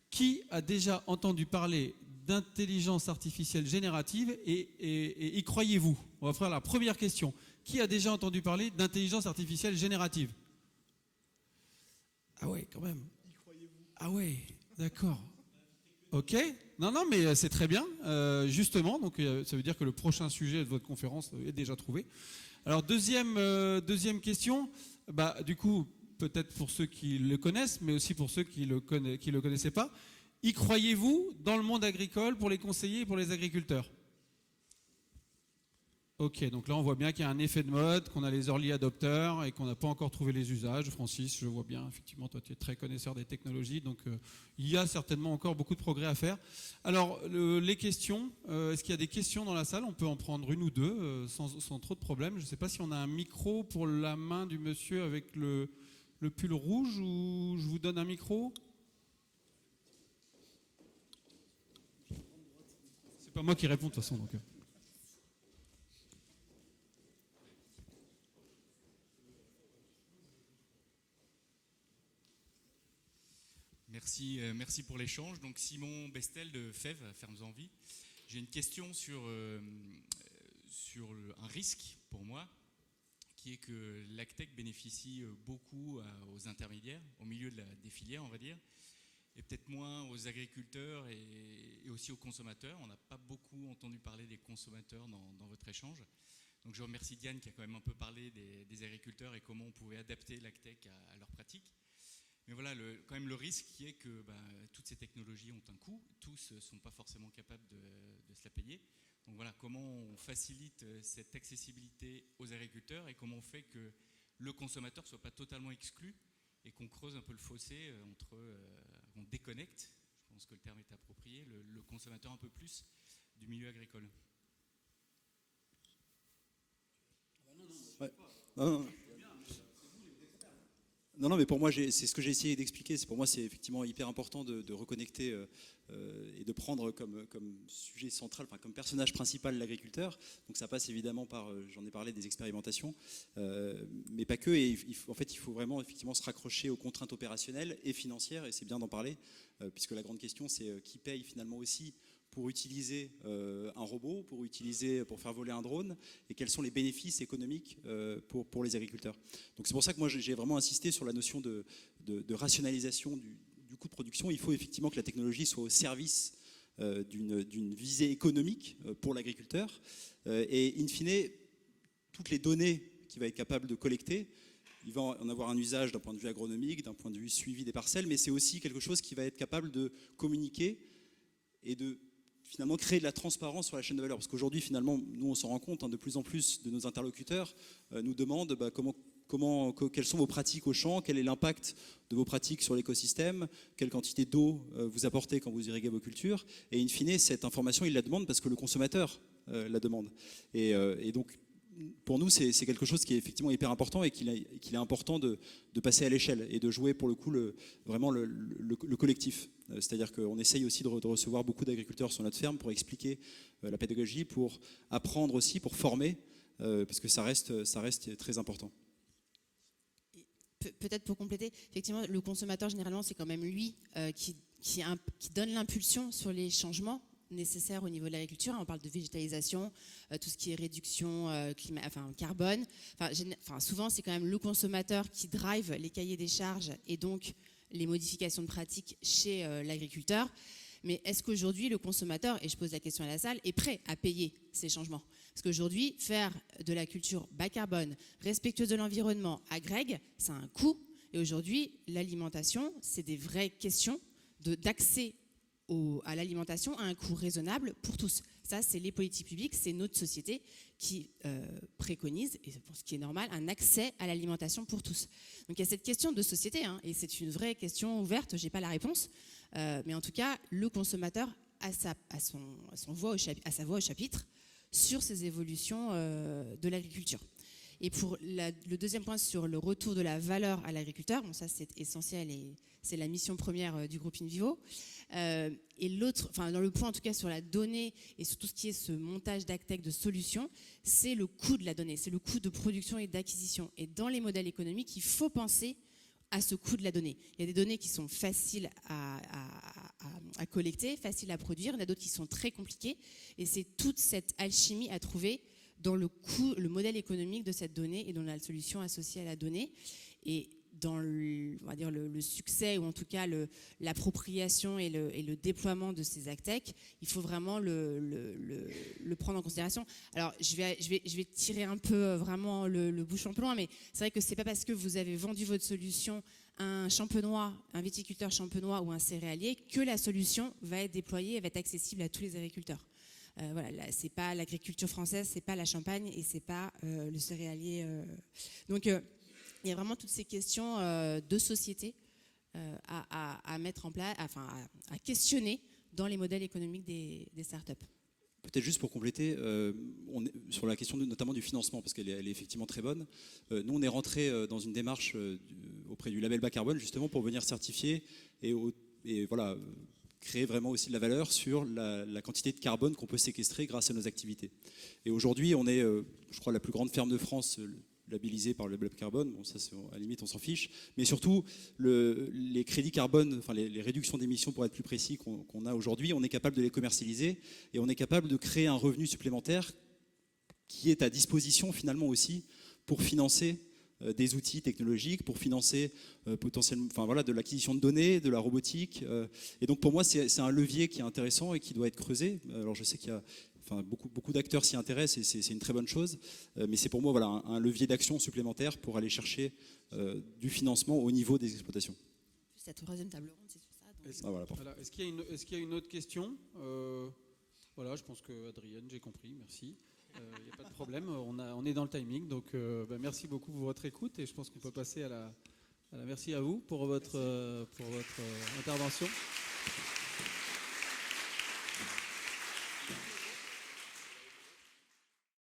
C: qui a déjà entendu parler d'intelligence artificielle générative et y croyez-vous? On va faire la première question. Qui a déjà entendu parler d'intelligence artificielle générative? Ah ouais, quand même. Ah ouais, d'accord. Ok. Non, mais c'est très bien. Justement, donc ça veut dire que le prochain sujet de votre conférence est déjà trouvé. Alors deuxième question. Du coup, peut-être pour ceux qui le connaissent, mais aussi pour ceux qui le connaissaient pas. Y croyez-vous dans le monde agricole pour les conseillers et pour les agriculteurs? Ok, donc là on voit bien qu'il y a un effet de mode, qu'on a les early adopters et qu'on n'a pas encore trouvé les usages. Francis, je vois bien, effectivement, toi tu es très connaisseur des technologies, donc il y a certainement encore beaucoup de progrès à faire. Alors, les questions, est-ce qu'il y a des questions dans la salle? On peut en prendre 1 ou 2 sans trop de problèmes. Je ne sais pas si on a un micro pour la main du monsieur avec le pull rouge ou je vous donne un micro. C'est pas moi qui réponds de toute façon, donc...
G: Merci pour l'échange. Donc Simon Bestel de FEV, Fermes en Vie. J'ai une question sur un risque pour moi, qui est que l'AgTech bénéficie beaucoup aux intermédiaires, au milieu des filières, on va dire, et peut-être moins aux agriculteurs et aussi aux consommateurs. On n'a pas beaucoup entendu parler des consommateurs dans votre échange. Donc je remercie Diane qui a quand même un peu parlé des agriculteurs et comment on pouvait adapter l'AgTech à leurs pratiques. Mais voilà, quand même le risque qui est que toutes ces technologies ont un coût, tous ne sont pas forcément capables de se la payer. Donc voilà, comment on facilite cette accessibilité aux agriculteurs et comment on fait que le consommateur ne soit pas totalement exclu et qu'on creuse un peu le fossé on déconnecte, je pense que le terme est approprié, le consommateur un peu plus du milieu agricole.
A: Ouais. Non, mais pour moi, c'est ce que j'ai essayé d'expliquer. Pour moi, c'est effectivement hyper important de reconnecter et de prendre comme sujet central, enfin, comme personnage principal l'agriculteur. Donc ça passe évidemment par, j'en ai parlé, des expérimentations, mais pas que. Et il faut vraiment effectivement se raccrocher aux contraintes opérationnelles et financières, et c'est bien d'en parler, puisque la grande question, c'est qui paye finalement aussi pour utiliser un robot, pour faire voler un drone, et quels sont les bénéfices économiques pour les agriculteurs. Donc c'est pour ça que moi j'ai vraiment insisté sur la notion de rationalisation du coût de production. Il faut effectivement que la technologie soit au service d'une visée économique pour l'agriculteur, et in fine, toutes les données qu'il va être capable de collecter, il va en avoir un usage d'un point de vue agronomique, d'un point de vue suivi des parcelles, mais c'est aussi quelque chose qui va être capable de communiquer et de finalement créer de la transparence sur la chaîne de valeur. Parce qu'aujourd'hui, finalement, nous on s'en rend compte, de plus en plus de nos interlocuteurs nous demandent quelles sont vos pratiques au champ, quel est l'impact de vos pratiques sur l'écosystème, quelle quantité d'eau vous apportez quand vous irriguez vos cultures. Et in fine, cette information, il la demande parce que le consommateur la demande. Et donc, pour nous, c'est quelque chose qui est effectivement hyper important et qu'il est important de passer à l'échelle et de jouer pour le coup vraiment le collectif. C'est-à-dire qu'on essaye aussi de recevoir beaucoup d'agriculteurs sur notre ferme pour expliquer la pédagogie, pour apprendre aussi, pour former, parce que ça reste très important.
D: Peut-être pour compléter, effectivement, le consommateur, généralement, c'est quand même lui qui donne l'impulsion sur les changements nécessaires au niveau de l'agriculture. On parle de végétalisation, tout ce qui est réduction carbone. Souvent, c'est quand même le consommateur qui drive les cahiers des charges et donc les modifications de pratiques chez l'agriculteur. Mais est-ce qu'aujourd'hui, le consommateur, et je pose la question à la salle, est prêt à payer ces changements ? Parce qu'aujourd'hui, faire de la culture bas carbone, respectueuse de l'environnement, agrègue, ça a un coût. Et aujourd'hui, l'alimentation, c'est des vraies questions d'accès à l'alimentation à un coût raisonnable pour tous. Ça, c'est les politiques publiques, c'est notre société qui préconise, et pour ce qui est normal, un accès à l'alimentation pour tous. Donc il y a cette question de société, et c'est une vraie question ouverte, je n'ai pas la réponse, mais en tout cas, le consommateur a sa voix au chapitre sur ces évolutions de l'agriculture. Et pour le deuxième point sur le retour de la valeur à l'agriculteur, ça c'est essentiel et c'est la mission première du groupe InVivo. Et l'autre, dans le point en tout cas sur la donnée et sur tout ce qui est ce montage d'agtech de solutions, c'est le coût de la donnée, c'est le coût de production et d'acquisition. Et dans les modèles économiques, il faut penser à ce coût de la donnée. Il y a des données qui sont faciles à collecter, faciles à produire, il y en a d'autres qui sont très compliquées. Et c'est toute cette alchimie à trouver dans le modèle économique de cette donnée et dans la solution associée à la donnée. Et dans on va dire le succès, ou en tout cas l'appropriation et le déploiement de ces agtech, il faut vraiment le prendre en considération. Alors, je vais tirer un peu vraiment le bouchon un peu loin, mais c'est vrai que c'est pas parce que vous avez vendu votre solution à un champenois, un viticulteur champenois ou un céréalier que la solution va être déployée et va être accessible à tous les agriculteurs. Voilà, c'est pas l'agriculture française, c'est pas la Champagne et c'est pas le céréalier. Donc il y a vraiment toutes ces questions de société à mettre en place, à questionner dans les modèles économiques des startups.
A: Peut-être juste pour compléter, sur la question notamment du financement, parce qu'elle est effectivement très bonne. Nous, on est rentré dans une démarche auprès du label bas carbone, justement, pour venir certifier et voilà, créer vraiment aussi de la valeur sur la quantité de carbone qu'on peut séquestrer grâce à nos activités. Et aujourd'hui, on est, je crois, la plus grande ferme de France labellisée par le label carbone. Bon, ça, à la limite, on s'en fiche. Mais surtout, les crédits carbone, les réductions d'émissions, pour être plus précis, qu'on a aujourd'hui, on est capable de les commercialiser et on est capable de créer un revenu supplémentaire qui est à disposition finalement aussi pour financer des outils technologiques, pour financer potentiellement, de l'acquisition de données, de la robotique. Et donc pour moi, c'est un levier qui est intéressant et qui doit être creusé. Alors je sais qu'il y a beaucoup d'acteurs s'y intéressent et c'est une très bonne chose. Mais c'est pour moi un levier d'action supplémentaire pour aller chercher du financement au niveau des exploitations.
D: Cette troisième table ronde, c'est sur ça.
C: Est-ce qu'il y a une autre question ? Voilà, je pense que Adrienne, j'ai compris, merci. Il n'y a pas de problème, on est dans le timing, donc merci beaucoup pour votre écoute et je pense qu'on peut passer à la merci à vous pour votre intervention.